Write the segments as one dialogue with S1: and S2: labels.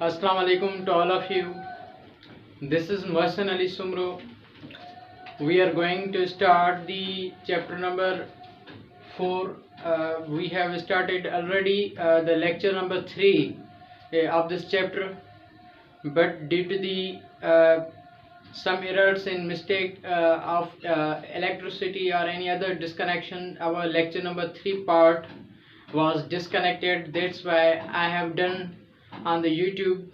S1: Assalamu alaikum to all of you. This is Mohsen Ali Sumro. We are going to start the chapter number 4. We have started already the lecture number 3 of this chapter, but due to the some errors in mistake of electricity or any other disconnection, our lecture number 3 part was disconnected. That's why I have done on the YouTube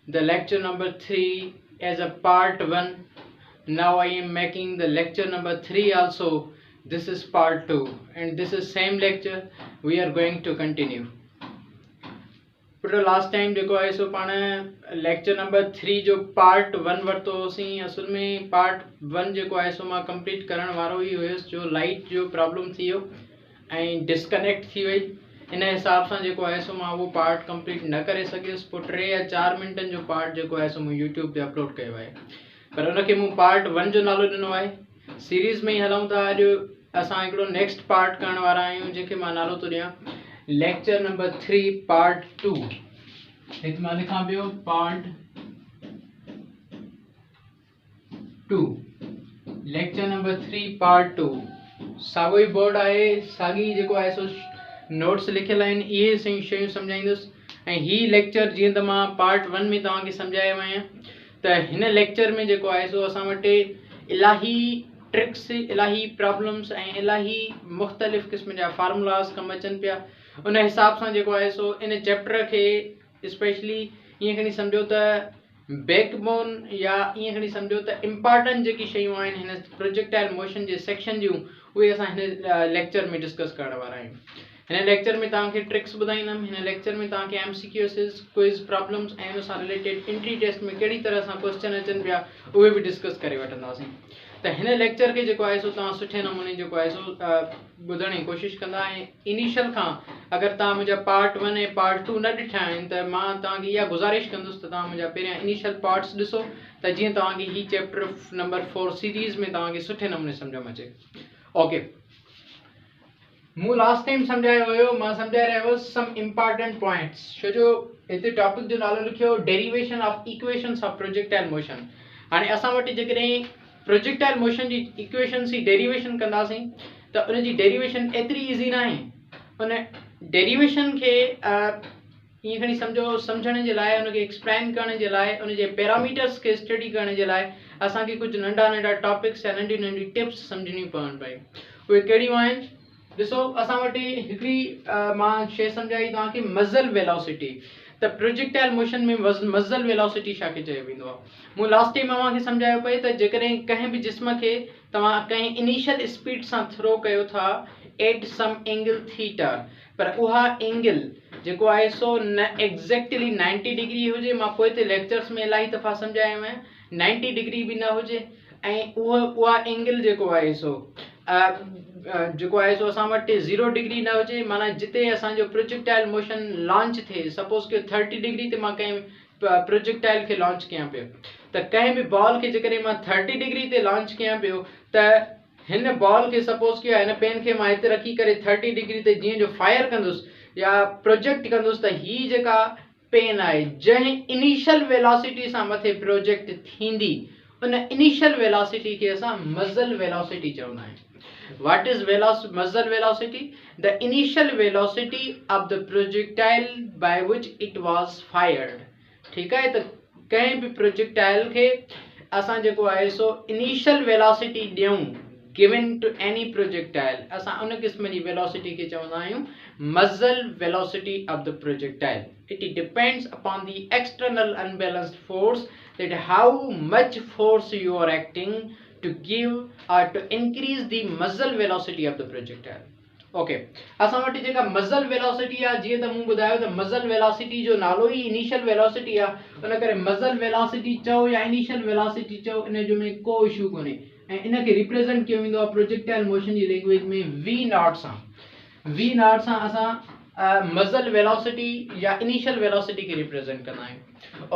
S1: the lecture number 3 as a part 1. Now I am making the lecture number 3 also. This is part 2 and this is same lecture we are going to continue. पुटो last time जेको आहे सो पाण lecture number 3 जो part 1 वरितो होसीं. असुल में part 1 जेको आहे सो मां कंप्लीट करण वारो ई हुयुसि जो लाइट जो प्रॉब्लम थी वियो ऐं डिस्कनेक्ट थी वई. इन हिसाब सां जेको आहे सो मां उहो पार्ट कंप्लीट न करे सघियुसि. पोइ 3 या 4 मिंटनि जो पार्ट जेको आहे सो मूं यूट्यूब ते अपलोड कयो आहे, पर उनखे मूं पार्ट 1 जो नालो ॾिनो आहे. सीरीज़ में ई हलूं था. अॼु असां हिकिड़ो नेक्स्ट पार्ट करण वारा आहियूं जंहिंखे मां नालो थो ॾियां लेक्चर नंबर 3 पार्ट 2. हिते मां लिखां पियो पार्ट 2 लेक्चर नंबर 3 पार्ट 2. साॻियो ई बोर्ड आहे, साॻी जेको आहे सो नोट्स लिखियल आहिनि. इहे शयूं सम्झाईंदुसि ऐं हीअ लेक्चर जीअं त मां पार्ट 1 में तव्हांखे सम्झायो आहियां त हिन लेक्चर में जेको आहे सो असां वटि इलाही ट्रिक्स, इलाही प्रॉब्लम्स ऐं इलाही मुख़्तलिफ़ क़िस्म जा फार्मूलास कमु अचनि पिया. उन हिसाब सां जेको आहे सो इन चैप्टर खे स्पेशली ईअं खणी सम्झो त बैकबोन या ईअं खणी सम्झो त इम्पॉर्टेंट जेकी शयूं आहिनि हिन प्रोजेक्टाइल मोशन जे सेक्शन जूं उहे असां हिन लेक्चर में डिस्कस करण वारा आहियूं. हिन लेक्चर में तव्हांखे ट्रिक्स ॿुधाईंदुमि. हिन लेक्चर में तव्हांखे MCQs, क्विज़, प्रॉब्लम्स ऐं उन सां रिलेटेड एंट्री टेस्ट में कहिड़ी तरह सां क्वेश्चन अचनि पिया उहे बि डिस्कस करे वठंदासीं. त हिन लेक्चर खे जेको आहे सो तव्हां सुठे नमूने जेको आहे सो ॿुधण जी कोशिशि कंदा. ऐं इनिशियल खां अगरि तव्हां मुंहिंजा पार्ट 1 ऐं पार्ट 2 न ॾिठा आहिनि त मां तव्हांखे इहा गुज़ारिश कंदुसि त तव्हां मुंहिंजा पहिरियां इनिशियल पार्ट्स ॾिसो त जीअं तव्हांखे हीअ चैप्टर नंबर 4 सीरीज़ में तव्हांखे सुठे नमूने सम्झ में अचे. ओके, मूं लास्ट टाइम सम्झायो हुयो, मां सम्झाए रहियो हुउसि सम इम्पॉर्टेंट पॉइंट्स. छो जो हिते टॉपिक जो नालो लिखियो derivation of equations of projectile motion. हाणे असां वटि जेकॾहिं प्रोजेक्टाइल मोशन जी इक्वेशन्स जी डेरिवेशन कंदासीं त उनजी डेरिवेशन एतिरी ईज़ी न आहे. उन डेरिवेशन खे ईअं खणी सम्झो सम्झण जे लाइ, उनखे एक्सप्लेन करण जे लाइ, उनजे पैरामीटर्स खे स्टडी करण जे लाइ असांखे कुझु नंढा नंढा टॉपिक्स या नंढियूं नंढियूं टिप्स सम्झणियूं पवनि पयूं. उहे कहिड़ियूं आहिनि ॾिसो. असां वटि हिकिड़ी मां शइ सम्झाई तव्हांखे मज़ल वेलोसिटी. त प्रोजेक्टाइल मोशन में मज़ल वेलोसिटी छाखे चयो वेंदो आहे. मूं लास्ट टाइम तव्हांखे सम्झायो पई त जेकॾहिं कंहिं बि जिस्म खे तव्हां कंहिं इनिशियल स्पीड सां थ्रो कयो था एट सम एंगल थीटा, पर उहा एंगल जेको आहे सो न एग्ज़ैक्टली 90 डिग्री हुजे. मां पोइ ते लेक्चर्स में इलाही दफ़ा सम्झायो आहियां 90 डिग्री बि न हुजे ऐं उहा एंगल जेको आहे सो असां वटि 0 डिग्री न हुजे. माना जिते असांजो प्रोजेक्टाइल मोशन लॉन्च थिए, सपोज़ कि 30 डिग्री ते मां कंहिं प्रोजेक्टाइल खे लॉन्च कयां पियो त कंहिं बि बॉल खे जेकॾहिं मां 30 डिग्री ते लॉन्च कयां पियो त हिन बॉल खे सपोज़ कि हिन पेन खे मां हिते रखी करे 30 डिग्री ते जीअं जो फायर कंदुसि या प्रोजेक्ट कंदुसि त हीअ जेका पेन आहे जंहिं इनिशियल वेलोसिटी सां मथे प्रोजेक्ट थींदी उन इनिशियल वेलोसिटी खे असां मज़ल वेलोसिटी चवंदा आहियूं. What is muzzle velocity? The initial velocity of the projectile by which it was fired. ठीक है. तो कहीं भी प्रोजेक्टाइल के असां जेको आहे सो इनिशियल वेलोसिटी ॾियूं given to any projectile, असां उन क़िस्म जी वेलोसिटी खे चवंदा आहियूं muzzle velocity of the projectile. It depends upon the external unbalanced force, that how much force you are acting to give or to increase the muzzle velocity of the projectile. Okay, असां वटि जेका मज़ल velocity आहे जीअं त मूं ॿुधायो त मज़ल velocity जो नालो ई इनिशियल वेलोसिटी आहे. उन करे मज़ल वेलोसिटी चओ या इनिशियल वेलोसिटी चओ, इन जो में को इशू कोन्हे. ऐं इन खे रिप्रेज़ेंट कयो वेंदो आहे प्रोजेक्टाइल मोशन जी लैंग्वेज में V नॉट सां. V नॉट सां असां मज़ल वेलोसिटी या इनिशियल वेलोसिटी खे रिप्रेज़ेंट कंदा आहियूं.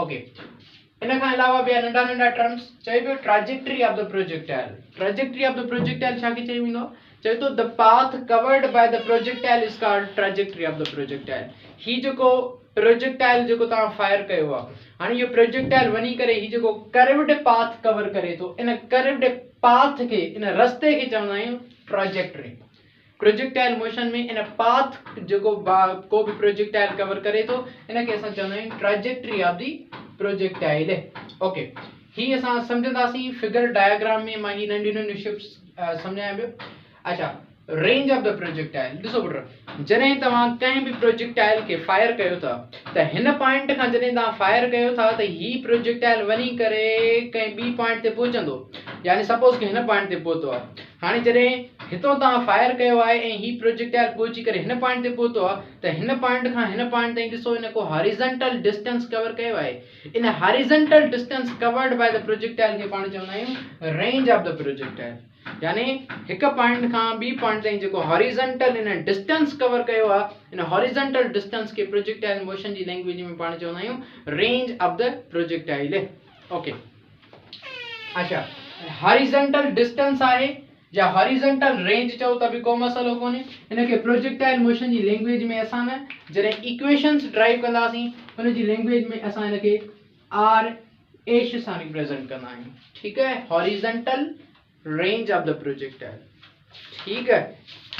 S1: ओके, इन खां अलावा ॿिया नंढा नंढा टर्म्स चयो पियो trajectory of the projectile. Trajectory of the projectile छाखे चयो वेंदो आहे चए तो the path covered by the projectile is called trajectory of the projectile. ही जो प्रोजेक्टाइल जो तव्हां फायर कयो आहे, हाणे इहो प्रोजेक्टाइल वञी करे ही जो कर्व्ड पाथ कवर करे थो, इन कर्व्ड पाथ के, इन रस्ते के चवंदा आहियूं ट्रैजेक्टरी। प्रोजेक्टाइल मोशन में इन पाथ जो को भी प्रोजेक्टाइल कवर करे तो इनके असां चवंदा आहियूं trajectory of the projectile. Okay, ही असां समझंदासीं फिगर डायग्राम में। मां ही नंढी नंढी शिप्स समझायां पियो। अच्छा, रेंज ऑफ द प्रोजेक्टाइल ॾिसो पुट, जॾहिं तव्हां कंहिं बि प्रोजेक्टाइल के फायर कयो था त हिन पॉइंट खां जॾहिं तव्हां फायर कयो था त ही प्रोजेक्टाइल वञी करे कंहिं ॿी पॉइंट ते पहुचंदो, यानी सपोज कि हिन पॉइंट ते पहुतो आहे। हाणे जॾहिं हितों तव्हां फायर कयो आहे ऐं ही प्रोजेक्टाइल पहुची करे हिन पॉइंट ते पहुतो आहे त हिन पॉइंट खां हिन पॉइंट ताईं ॾिसो इन को हॉरिजॉन्टल डिस्टेंस कवर कयो आहे। In horizontal distance covered by the projectile खे पाण चवंदा आहियूं रेंज ऑफ द प्रोजेक्टाइल। यानी एक पॉइंट खां बी पॉइंट ताईं जो हॉरिजॉन्टल इन डिस्टेंस कवर कयो आहे, इन हॉरिजॉन्टल डिस्टेंस के प्रोजेक्टाइल मोशन जी लैंग्वेज में पाण चवंदा आहियूं range of the projectile. Okay, अच्छा, हॉरिजॉन्टल डिस्टेंस आहे या हॉरिजॉन्टल रेंज चओ त भी को मसलो कोने। इनके प्रोजेक्टाइल मोशन जी लैंग्वेज में असां न जॾहिं इक्वेशंस ड्राइव कंदासीं उन जी लैंग्वेज में असां इनके आर एश सां रिप्रेजेंट कंदा आहियूं। ठीक है, horizontal range of the projectile. ठीक है,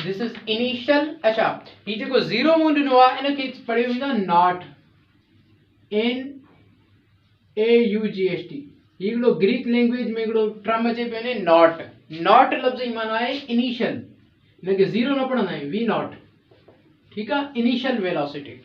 S1: दिस इज इनिशियल। अच्छा, ये जो जीरो मूं ॾिनो आहे इनके पढ़ियो वेंदो नॉट, NAUGST। ये ग्रीक लैंग्वेज में टर्म अचे पे नॉट। नॉट लफ्ज जी माना है इनिशियल, इनके जीरो न पढ़ंदा आहियूं, वी नॉट। ठीक है, इनिशियल वेलोसिटी।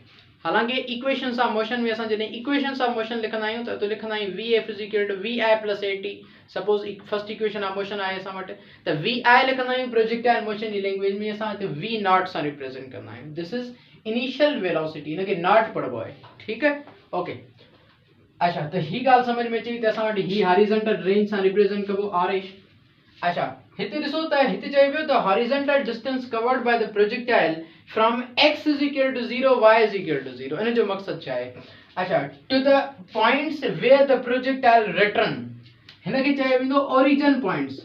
S1: हालांकि इक्वेशंस ऑफ मोशन में असां जॾहिं इक्वेशंस ऑफ मोशन लिखंदा आहियूं त लिखंदा आहियूं VF = VI + AT। Suppose first equation of motion आहे असां वटि त VI लिखंदा आहियूं प्रोजेक्टाइल मोशन जी लैंग्वेज में असां हिते V नॉट सां रिप्रेजेंट कंदा आहियूं। दिस इज इनिशियल वेलोसिटी, इनके नॉट पढ़बो आहे। ठीक है, ओके। अच्छा, तो ही ॻाल्हि समझ में अची त असां वटि ही हॉरिजॉन्टल रेंज सां रिप्रेजेंट कबो आर एच। अच्छा, हिते ॾिसो त हिते चयो वियो त horizontal distance covered by the projectile from x = 0 y = 0। इन जो मकसद छा आहे? अच्छा, to the points where the projectile return, हिन खे चयो वेंदो origin points.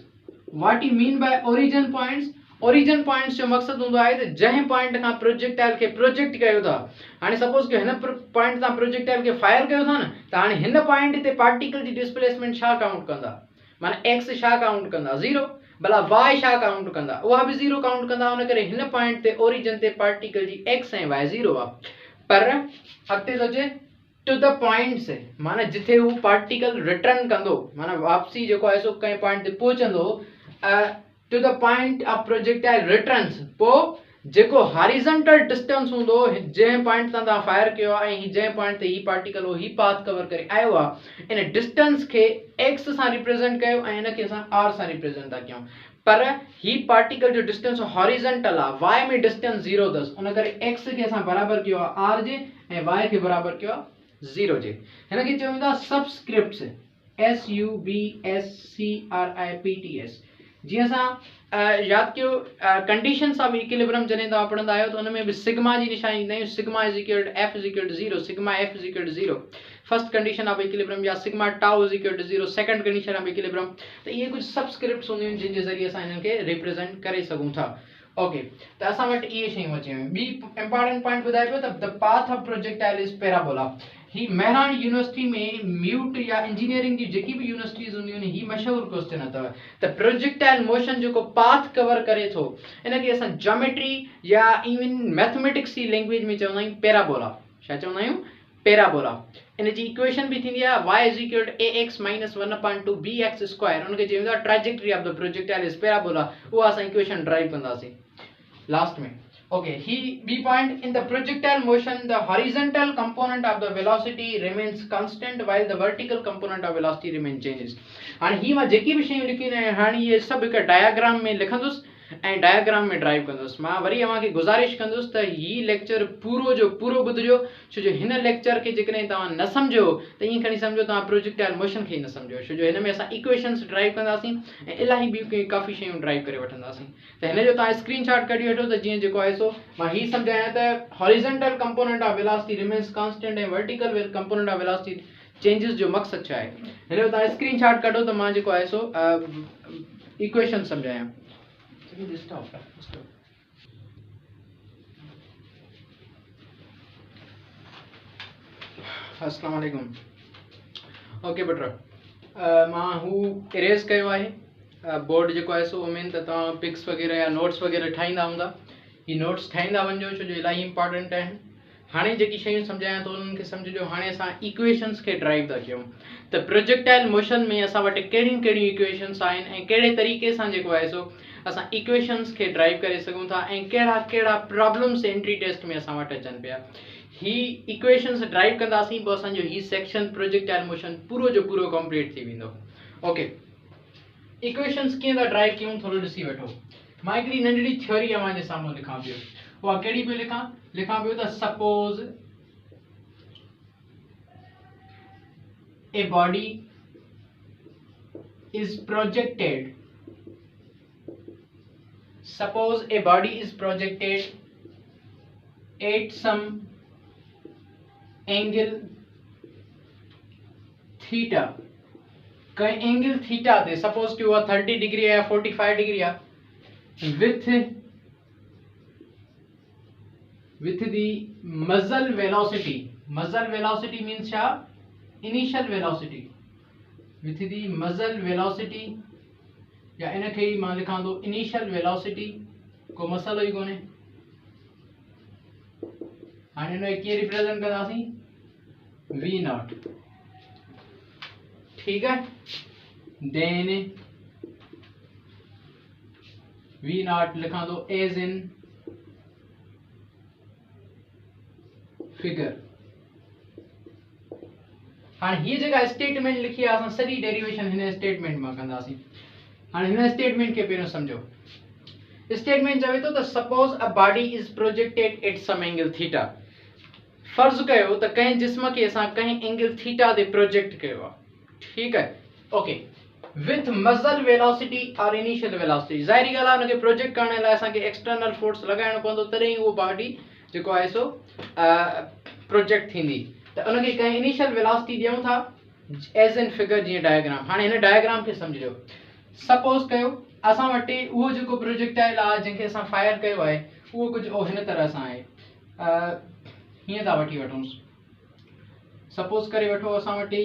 S1: What you mean by origin points? Origin points जो मकसद हूंदो आहे त जंहिं पॉइंट खां प्रोजेक्टाइल खे प्रोजेक्ट कयो था, हाणे सपोज कि हिन पॉइंट तां प्रोजेक्टाइल खे फायर कयो था न, त हाणे हिन पॉइंट ते पार्टिकल जी डिस्प्लेसमेंट छा काउंट कंदा? माना x छा काउंट कंदा? 0। भला y छा काउंट कंदा? उहा भी 0 काउंट कंदा। उन करे हिन पॉइंट ते ओरिजिन ते पार्टिकल जी x ऐं y 0 आहे। पर अॻिते थो अचे टू द पॉइंट्स, माना जिथे हू पार्टिकल रिटर्न कंदो, माना वापसी जेको आहे सो कंहिं पॉइंट ते पहुचंदो, to the point of projectile returns, पोइ जेको हॉरिजॉन्टल डिस्टेंस हूंदो जंहिं पॉइंट तां तव्हां फायर कयो आहे ऐं जंहिं पॉइंट ते ही पार्टिकल हो ही पाथ कवर करे आयो आहे, इन डिस्टेंस खे x सां रिप्रेजेंट कयो ऐं इनखे असां r सां रिप्रेजेंट था कयूं। पर ही पार्टिकल जो डिस्टेंस हॉरिजॉन्टल आहे, y में डिस्टेंस 0 अथसि, उन करे x खे असां बराबर कयो आहे r जे ऐं y खे बराबर कयो आहे 0 जे। हिन खे चवंदा आहे सबस्क्रिप्ट्स, SUBSCRIPTS। जीअं असां याद कयो कंडीशंस ऑफ इक्विलिब्रियम जॾहिं तव्हां पढ़ंदा आहियो त उन में बि सिग्मा जी निशानी ॾींदा आहियूं। Sigma F = 0, sigma F = 0, first condition of equilibrium, या sigma tau = 0, second condition of equilibrium. त इहे कुछ सबस्क्रिप्ट्स हूंदियूं आहिनि जिन जे ज़रिए असां इन्हनि खे रिप्रेजेंट करे सघूं था। ओके, त असां वटि इहे शयूं अची वियूं। ॿी इंपॉर्टेंट पॉइंट ॿुधाए पियो त the path of projectile is parabola. He Mehran university में म्यूट या इंजीनियरिंग की जेकी भी यूनिवर्सिटीज़ हूंदियूं आहिनि, ही मशहूर क्वेश्चन अथव त प्रोजेक्टाइल मोशन जो पाथ कवर करे थो, इनखे असां ज्योमेट्री या इवन मैथमेटिक्स की लैंग्वेज में चवंदा आहियूं पैराबोला। छा चवंदा आहियूं? पैराबोला। इन जी इक्वेशन भी थींदी आहे y = ax - 1/2 bx²। उनखे चवंदा आहे trajectory of the projectile is parabola. उहा असां इक्वेशन ड्राइव कंदासीं लास्ट में। Okay, B point, in the projectile motion the horizontal component of the velocity remains constant while the vertical component of velocity remains changes। हाणे ही मां जेकी भी शयूं लिखी आहिनि हाणे ये सब एक डायग्राम में लिखंदुसि ऐं डायग्राम में ड्राइव कंदुसि। मां वरी अव्हांखे गुज़ारिश कंदुसि त ही लेक्चर पूरो जो पूरो ॿुधिजो, छो जो हिन लेक्चर के जेकॾहिं तव्हां न सम्झो त ईअं खणी सम्झो तव्हां प्रोजेक्टाइल मोशन खे ई न सम्झो, छो जो हिन में असां इक्वेशंस ड्राइव कंदासीं ऐं इलाही ॿियूं काफ़ी शयूं ड्राइव करे वठंदासीं। त हिन जो तव्हां स्क्रीनशॉट कढी वठो त जीअं जेको आहे सो मां ही सम्झायां त horizontal component of velocity remains constant ऐं vertical component of velocity changes जो मकसद छा आहे। हिन जो तव्हां स्क्रीनशॉट कढो त मां जेको आहे सो इक्वेशन सम्झायां। अस्सलाम वालेकुम। ओके बेटा, मां हू इरेज कयो आहे बोर्ड जेको आहे सो उमें त तव्हां पिक्स वग़ैरह या नोट्स वग़ैरह ठाहींदा हूंदा। ही नोट्स ठाहींदा वञो छो जो इलाही इंपॉर्टेंट आहिनि। हाणे जेकी शयूं सम्झायां थो उन्हनि खे सम्झिजो। हाणे असां इक्वेशन्स खे ड्राइव था कयूं त प्रोजेक्टाइल मोशन में असां वटि कहिड़ियूं कहिड़ियूं इक्वेशन्स आहिनि ऐं कहिड़े तरीक़े सां जेको आहे सो असां इक्वेशन्स खे ड्राइव करे सघूं था ऐं कहिड़ा कहिड़ा प्रॉब्लम्स एंट्री टेस्ट में असां वटि अचनि पिया। ही इक्वेशन्स ड्राइव कंदासीं पोइ असांजो ही सेक्शन प्रोजेक्टाइल मोशन पूरो जो पूरो कंप्लीट थी वेंदो। ओके, इक्वेशन्स कीअं था ड्राइव कयूं थोरो ॾिसी वठो। मां हिकिड़ी नंढड़ी थ्योरी अव्हांजे साम्हूं लिखां पियो। उहा कहिड़ी पियो लिखां पियो त suppose a body is projected at some angle theta, कई एंगल थीटा ते सपोज कि हुआ 30 डिग्री है या 45 डिग्री है with the muzzle velocity means छा initial velocity, with the muzzle velocity या इनखे ही मां लिखां थो initial velocity, को मसलो ही कोने। हाणे इनखे कीअं रिप्रेजेंट कंदासीं v नॉट, ठीक है। देन v नॉट लिखां थो एज इन फिगर। हाँ ये जगह स्टेटमेंट लिखी है असां सॼी डेरिवेशन हिन स्टेटमेंट में कंदासीं। हाणे हिन स्टेटमेंट के पहिरियों समझो। स्टेटमेंट चवे तो suppose a body is projected at some angle theta. फर्ज कयो त कंहिं जिस्म के असां कंहिं एंगल थीटा ते प्रोजेक्ट कयो आहे, ठीक है। ओके, विथ मज़ल वेलोसिटी और इनिशियल वेलोसिटी। ज़ाहिरी ॻाल्हि आहे उनखे प्रोजेक्ट करण लाइ असांखे एक्सटर्नल फोर्स लॻाइणो पवंदो, तॾहिं उहो बॉडी जेको आहे सो प्रोजेक्ट थींदी। त उनखे कंहिं इनिशियल वेलोसिटी ॾियूं था एज एन फिगर, जीअं डायग्राम। हाणे हिन डायग्राम खे सम्झिजो। सपोज कयो असां वटि उहो जेको प्रोजेक्टाइल आहे जंहिंखे असां फायर कयो आहे उहो कुझु हिन तरह सां आहे। हीअं था वठी वठूंसि। सपोज करे वठो असां वटि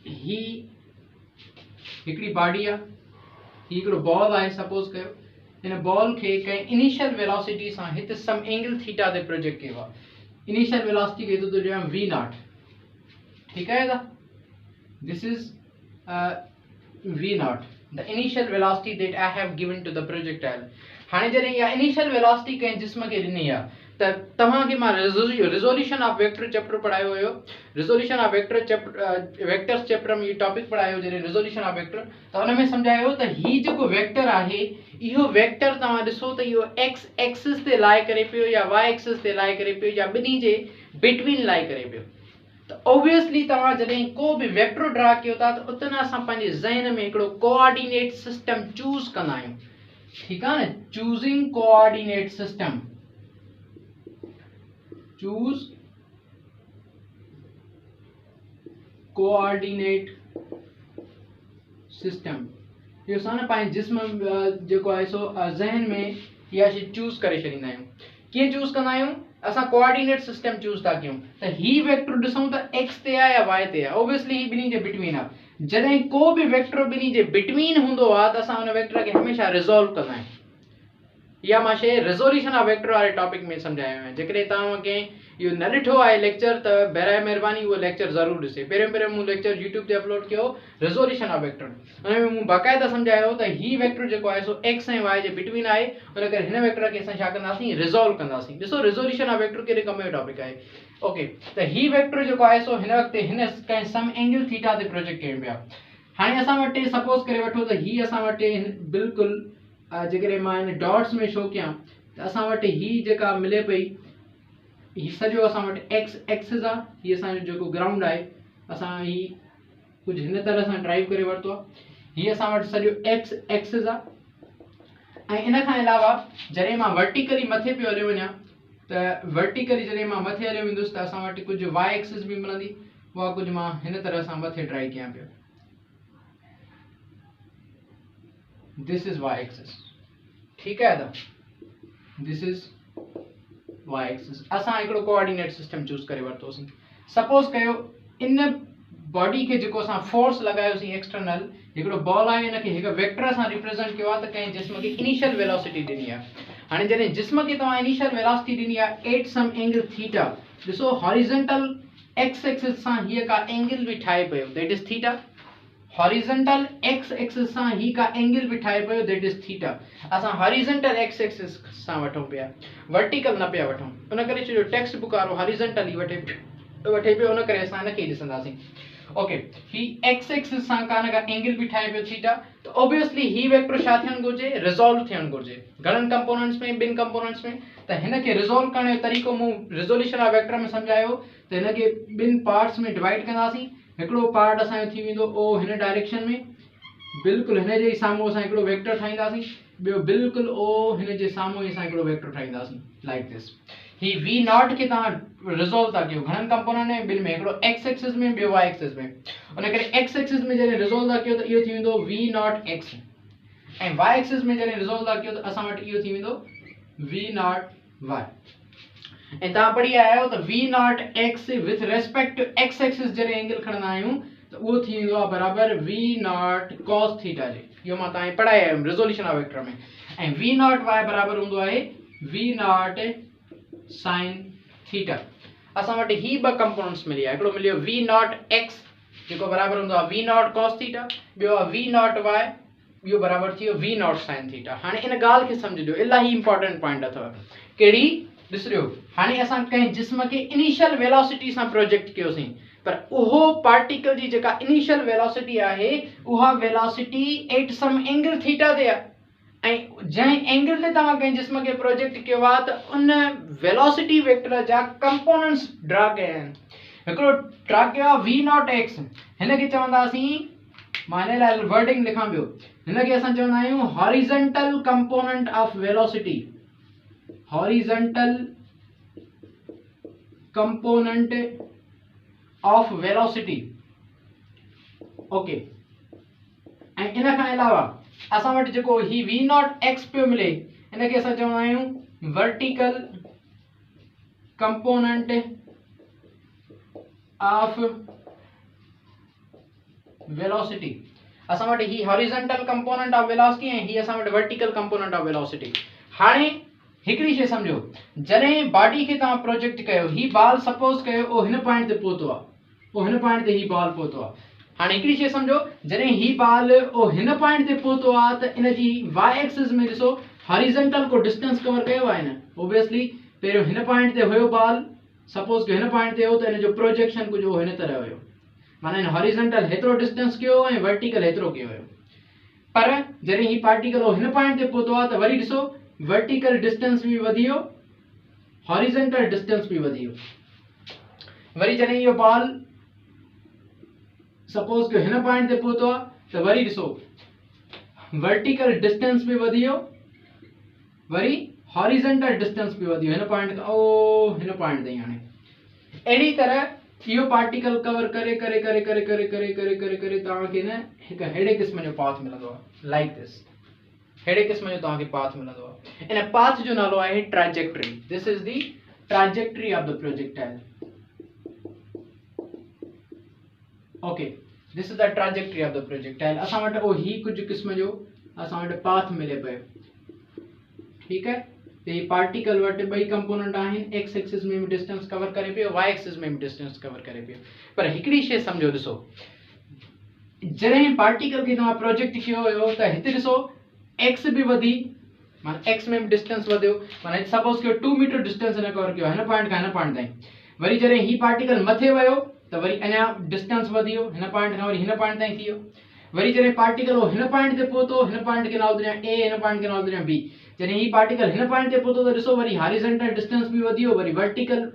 S1: ही हिकिड़ी बॉडी आहे, ही हिकिड़ो बॉल आहे। सपोज कयो हिन बॉल खे कंहिं इनिशियल वेलोसिटी सां हिते सम एंगल थीटा ते प्रोजेक्ट कयो आहे। इनिशियल वेलोसिटी खे थो ॾियां v नॉट, ठीक है। This is v nought, the initial velocity that I have given to the projectile. हाणे जॾहिं इहा इनिशियल वेलोसिटी कंहिं जिस्म खे ॾिनी आहे त तव्हांखे मां रिज़ोल्यूशन ऑफ वेक्टर चैप्टर पढ़ायो हुयो। रिज़ोल्यूशन ऑफ वेक्टर्स चैप्टर में इहो टॉपिक पढ़ायो जॾहिं रिज़ोल्यूशन ऑफ वेक्टर, त हुन में सम्झायो त ही जेको वेक्टर आहे इहो वेक्टर तव्हां ॾिसो त इहो एक्स एक्सिस ते लाई करे पियो या वाई एक्सिस ते लाई करे पियो या ॿिन्ही जे बिटवीन लाई करे पियो। त ऑब्वियसली तव्हां जॾहिं को बि वेक्टर ड्रा कयो था त उते असां पंहिंजे ज़हन में हिकिड़ो कोऑर्डिनेट सिस्टम चूज़ कंदा आहियूं, ठीक आहे न। Choosing coordinate system, choose coordinate system. इहो असां न पंहिंजे जिस्म जेको आहे सो ज़हन में इहा शइ चूज़ करे छॾींदा आहियूं। कीअं चूज़ कंदा आहियूं? असां कोऑर्डिनेट सिस्टम चूज़ था कयूं त ही वेक्टर ॾिसूं त एक्स ते आहे या वाई ते आहे। ऑब्वियसली ही ॿिन्ही जे बिटवीन आहे। जॾहिं को बि वेक्टर ॿिन्ही जे बिटवीन हूंदो आहे त असां हुन वेक्टर खे हमेशह रिज़ोल्व कंदा आहियूं। इहा मां शइ रिज़ोल्यूशन ऑफ वेक्टर वारे टॉपिक में सम्झायो आहे। जेकॾहिं तव्हां कंहिं इहो न ॾिठो आहे लेक्चर त बराए महिरबानी उहो लेक्चर ज़रूरु ॾिसे। पहिरियों मूं लेक्चर यूट्यूब ते अपलोड कयो रिज़ोल्यूशन ऑफ वेक्टर। हुन में मूं बाक़ाइदा सम्झायो त ही वेक्टर जेको आहे सो एक्स ऐं वाई जे बिटवीन आहे, उन करे हिन वेक्टर खे असां छा कंदासीं रिज़ोल्व कंदासीं। ॾिसो रिज़ोल्यूशन ऑफ वेक्टर कहिड़े कम जो टॉपिक आहे। ओके, त ही वेक्टर जेको आहे सो हिन वक़्तु हिन कंहिं सम एंगल थीटा ते प्रोजेक्ट कयूं पिया। हाणे असां वटि सपोज करे वठो त ही असां वटि बिल्कुलु जेकॾहिं मां हिन डॉट्स में शो कयां त असां वटि ही जेका मिले पई ही सॼो असां वटि एक्स एक्सिस आहे। हीअ असांजो जेको ग्राउंड आहे असां ही कुझु हिन तरह सां ड्राइव करे वरितो आहे। हीअ असां वटि सॼो एक्स एक्सिस आहे। ऐं इन खां अलावा जॾहिं मां वर्टिकली मथे पियो हलियो वञा त वर्टिकली जॾहिं मां मथे हलियो वेंदुसि त असां वटि कुझु वाई एक्सिस बि मिलंदी। उहा कुझु मां हिन तरह सां मथे ड्राइव कयां पियो। दिस इज वाई एक्सिस, ठीक है। This is y axis. असां हिकिड़ो कोऑर्डिनेट सिस्टम चूज़ करे वरितोसीं। सपोज कयो इन बॉडी के जेको असां फोर्स लगायोसीं एक्सटर्नल, हिकिड़ो बॉल आहे, इनखे हिकु वेक्टर सां रिप्रेजेंट कयो आहे, त कंहिं जिस्म खे इनिशियल वेलोसिटी ॾिनी आहे। हाणे जॾहिं जिस्म खे तव्हां इनिशियल वेलोसिटी ॾिनी आहे एट सम एंगल थीटा, ॾिसो हॉरिजॉन्टल एक्स एक्सिस सां हीअ का एंगल बि ठाहे पियो, that is theta. Horizontal x axis सां ही का एंगल भी ठाहे पियो, दैट इज थीटा। असां हॉरिजॉन्टल एक्स एक्सिस सां वठूं पिया, वर्टिकल न पिया वठूं, उन करे जो टेक्स्ट बुक वारो हॉरिजॉन्टल ही वठे पियो, उन करे असां इनखे ई ॾिसंदासीं। ओके, ही एक्स एक्सिस सां का न का एंगल भी ठाहे पियो थीटा, तो ऑब्वियसली ही वेक्टर छा थियणु घुरिजे, रिजॉल्व थियणु घुरिजे। घणनि कंपोनेंट्स में, ॿिनि कंपोनेंट्स में, त हिनखे रिजॉल्व करण जो तरीक़ो मूं रिजोल्यूशन ऑफ वेक्टर में सम्झायो, त हिनखे ॿिनि पार्ट्स में डिवाइड कंदासीं। हिकिड़ो पार्ट असांजो थी वेंदो ओ हिन डायरेक्शन में, बिल्कुलु हिन जे साम्हूं असां हिकिड़ो वेक्टर ठाहींदासीं, ॿियो बिल्कुलु ओ हिन जे साम्हूं ई असां हिकिड़ो वेक्टर ठाहींदासीं, लाइक दिस। ही वी नॉट खे तव्हां रिजोल्व था कयो घणनि कंपोनेंट में, ॿिनि में, हिकिड़ो एक्स एक्सिस में, ॿियो वाई एक्सिस में। उन करे एक्स एक्सिस में जॾहिं रिजोल्व था कयो त इहो थी वेंदो वी नॉट एक्स, ऐं वाई एक्सिस में जॾहिं रिजोल्व था कयो त असां वटि इहो थी वेंदो वी नॉट वाई। ऐं तव्हां पढ़ी आया आहियो त v not x with respect to x axis जॾहिं एंगल खणंदा आहियूं त उहो थी वेंदो आहे बराबरि वी नॉट कॉस थीटा जे। इहो मां तव्हांखे पढ़ायो आहे रिजोल्यूशन ऑफ वेक्टर में। ऐं वी नॉट वाई बराबरि हूंदो आहे वी नॉट साइन थीटा। असां वटि ही ॿ कंपोनेंट्स मिली आहे, हिकिड़ो मिलियो वी नॉट एक्स जेको बराबरि हूंदो आहे वी नॉट कॉस थीटा, ॿियो आहे वी नॉट वाई, इहो बराबरि थी वियो वी नॉट साइन थीटा। हाणे इन ॻाल्हि खे सम्झिजो, इलाही इंपॉर्टेंट पॉइंट अथव। कहिड़ी? ॾिसो, हाणे असां कंहिं जिस्म खे इनिशियल वेलोसिटी सां प्रोजेक्ट कयोसीं, पर उहो पार्टिकल जी जेका इनिशियल वेलोसिटी आहे उहा velocity at some angle theta ते आहे, ऐं जंहिं एंगल ते तव्हां कंहिं जिस्म खे प्रोजेक्ट कयो आहे त उन वेलोसिटी वेक्टर जा कंपोनेंट्स ड्रा कया आहिनि। हिकिड़ो ड्रा कयो आहे वी नॉट एक्स, हिनखे चवंदासीं, मां हिन लाइ वर्डिंग लिखां पियो, हिनखे असां चवंदा आहियूं horizontal component of velocity, horizontal component of velocity. Okay, ऐं इन खां अलावा असां वटि जेको ही वी नॉट एक्स पियो मिले, इनखे असां चवंदा आहियूं वर्टिकल कंपोनेंट ऑफ वेलोसिटी। असां वटि ही हॉरिजॉन्टल कंपोनेंट ऑफ वेलोसिटी ऐं ही असां वटि वर्टिकल कंपोनेंट ऑफ वेलोसिटी। हाणे हिकिड़ी शइ सम्झो, जॾहिं बॉडी खे तव्हां प्रोजेक्ट कयो, ही बॉल सपोज कयो ओ हिन पॉइंट ते पहुतो आहे, ओ हिन पॉइंट ते ही बॉल पहुतो आहे। हाणे हिकिड़ी शइ सम्झो, जॾहिं ही बॉल ओ हिन पॉइंट ते पहुतो आहे त इन जी वाई एक्सिस में ॾिसो हॉरिजॉन्टल को डिस्टेंस कवर कयो आहे न। ऑब्वियसली पहिरियों हिन पॉइंट ते हुयो बॉल, सपोज कयो हिन पॉइंट ते हो त इन जो प्रोजेक्शन कुझु हिन तरह हुयो, माना इन हॉरिजॉन्टल हेतिरो डिस्टेंस कयो ऐं वर्टिकल हेतिरो कयो हुयो। पर जॾहिं ही पार्टिकल हिन पॉइंट ते पहुतो आहे त वरी ॾिसो वर्टिकल डिस्टेंस भी वधी वियो, हॉरिजॉन्टल डिस्टेंस भी वधी वियो। वरी जॾहिं इहो बॉल सपोज कयो हिन पॉइंट ते पहुतो आहे त वरी ॾिसो वर्टिकल डिस्टेंस भी वधी वियो, वरी हॉरिजॉन्टल डिस्टेंस भी वधी वियो, हिन पॉइंट खां ओ हिन पॉइंट ताईं। हाणे अहिड़ी तरह इहो पार्टिकल कवर करे करे करे करे करे करे करे करे करे तव्हांखे न हिकु अहिड़े क़िस्म जो पाथ मिलंदो आहे, लाइक दिस। अहिड़े क़िस्म जो तव्हांखे पाथ मिलंदो आहे। इन पाथ जो नालो आहे trajectory. This is the trajectory of the projectile. Okay, this is the trajectory of the projectile. असां वटि ओ ही कुझु क़िस्म जो असां वटि पाथ मिले पियो, ठीकु है। तो ये पार्टिकल वटि ॿई कंपोनेंट आहिनि, एक्स एक्सिस में भी डिस्टेंस कवर करे पियो, वाई एक्सिस में भी डिस्टेंस कवर करे पियो। पर हिकिड़ी शइ सम्झो, ॾिसो जॾहिं पार्टिकल खे तव्हां प्रोजेक्ट कयो हुयो त हिते ॾिसो एक्स भी वधी, माना एक्स में भी डिस्टेंस वधियो, माना सपोज कयो 2 मीटर डिस्टेंस हिन कवर कयो हिन पॉइंट खां हिन पॉइंट ताईं। वरी जॾहिं ही पार्टिकल मथे वियो त वरी अञा डिस्टेंस वधी वियो, हिन पॉइंट खां वरी हिन पॉइंट ताईं थी वियो। वरी जॾहिं पार्टिकल हिन पॉइंट ते पहुतो, हिन पॉइंट खे नालो ॾियां ए, हिन पॉइंट खे नालो ॾियां बी। जॾहिं ही पार्टिकल हिन पॉइंट ते पहुतो त ॾिसो वरी हॉरिजॉन्टल डिस्टेंस भी वधी वियो, वरी वर्टिकल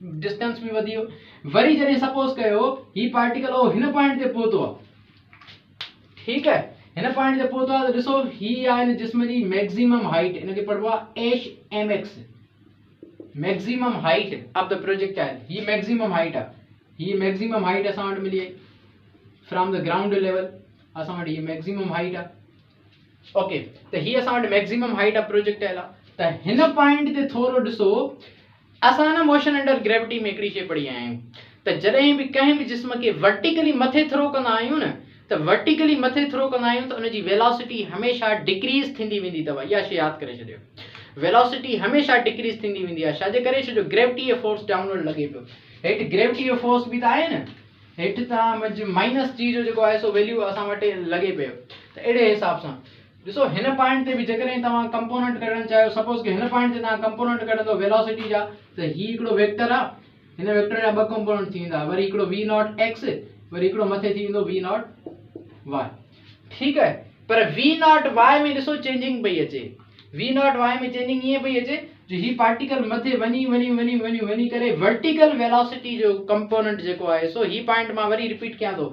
S1: डिस्टेंस भी वधी वियो। वरी जॾहिं सपोज कयो ही पार्टिकल ओ हिन पॉइंट ते पहुतो आहे, ठीकु है, हिन पॉइंट ते पहुतो आहे त ॾिसो ही आहे जिस्म जी मैक्सिमम हाइट, इनखे पढ़बो आहे H M X, maximum height of the projectile. ही मैक्सिमम हाइट आहे, ही मैक्सिमम हाइट असां वटि मिली आहे फ्रॉम द ग्राउंड लेवल, असां वटि ही मैक्सिमम हाइट आहे। ओके त ही असां वटि मैक्सिमम हाइट ऑफ प्रोजेक्टाइल आहे त हिन पॉइंट ते थोरो ॾिसो असां न मोशन अंडर ग्रेविटी में हिकिड़ी शइ पढ़ी आया आहियूं त जॾहिं बि कंहिं बि जिस्म खे वर्टिकली मथे थ्रो कंदा आहियूं न त वर्टिकली मथे थ्रो कंदा आहियूं त उनजी वेलोसिटी हमेशह डिक्रीज़ थींदी वेंदी अथव इहा शइ यादि करे छॾियो वेलोसिटी हमेशह डिक्रीज़ थींदी वेंदी आहे छाजे करे छो जो ग्रेविटी जो फोर्स डाउनवर्ड लॻे पियो हेठि ग्रेविटी जो फोर्स बि त आहे न हेठि तव्हां माइनस जी जो जेको आहे सो वैल्यू असां वटि लॻे पियो त अहिड़े हिसाब सां ॾिसो हिन पॉइंट ते बि जेकॾहिं तव्हां कंपोनेंट कढणु चाहियो सपोज कि हिन पॉइंट ते तव्हां कंपोनेंट कढंदो वेलोसिटी जा त ही हिकिड़ो वेक्टर आहे हिन वेक्टर जा ॿ कंपोनेंट थी वेंदा वरी हिकिड़ो v नॉट x वरी हिकिड़ो मथे थी वेंदो v नॉट y ठीकु आहे पर v नॉट y में ॾिसो चेंजिंग पई अचे v नॉट y में चेंजिंग ईअं पई अचे जो ही पार्टिकल मथे वञी करे वर्टिकल वेलोसिटी जो कंपोनेंट जेको आहे सो ही पॉइंट मां वरी रिपीट कयां थो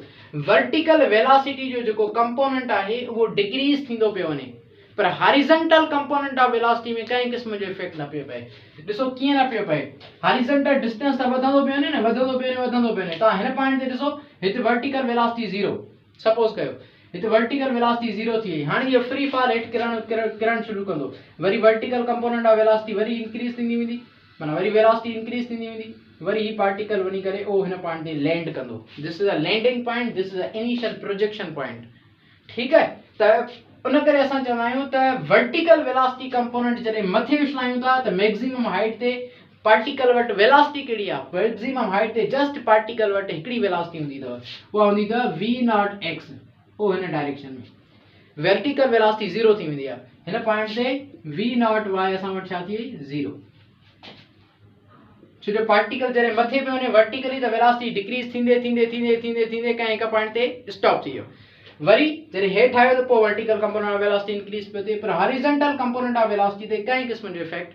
S1: वर्टिकल वेलोसिटी जो जेको कंपोनेंट आहे उहो डिक्रीज़ थींदो पियो वञे पर हॉरिजॉन्टल कंपोनेंट ऑफ वेलोसिटी में कंहिं क़िस्म जो इफेक्ट न पियो पए ॾिसो कीअं न पियो पए हॉरिजॉन्टल डिस्टेंस त वधंदो पियो वञे न वधंदो पियो वञे तव्हां हिन पॉइंट ते ॾिसो हिते वर्टिकल वेलोसिटी 0 सपोज कयो हिते वर्टिकल वेलोसिटी 0 थी वई हाणे इहो फ्री फॉल हेठि किरण शुरू कंदो worry vertical component of velocity worry increase थींदी वेंदी माना वरी वेलोसिटी इंक्रीज थींदी वेंदी वरी ही पार्टिकल वञी करे ओ हिन पॉइंट ते लैंड कंदो this is a landing point this is a initial projection point ठीकु आहे त उन करे असां चवंदा आहियूं त वर्टिकल वेलोसिटी कंपोनेंट जॾहिं मथे विछलायूं था त मैक्सिमम हाइट ते पार्टिकल वटि वेलोसिटी कहिड़ी आहे मैक्सिमम हाइट ते जस्ट पार्टिकल वटि हिकिड़ी वेलोसिटी हूंदी अथव उहा हूंदी अथव v नॉट x ओ हिन डायरेक्शन में वर्टिकल वेलोसिटी 0 थी वेंदी आहे हिन पॉइंट ते v नॉट y असां वटि छा थी वई 0 छो जो पार्टिकल जॾहिं मथे पियो वञे वर्टिकली त वेलोसिटी डिक्रीज़ थींदे कंहिं हिकु पॉइंट ते स्टॉप थी वियो वरी जॾहिं हेठि आयो त पोइ vertical component of velocity increase पियो थिए पर हॉरिजॉन्टल कंपोनेंट ऑफ वेलोसिटी ते कंहिं क़िस्म जो इफेक्ट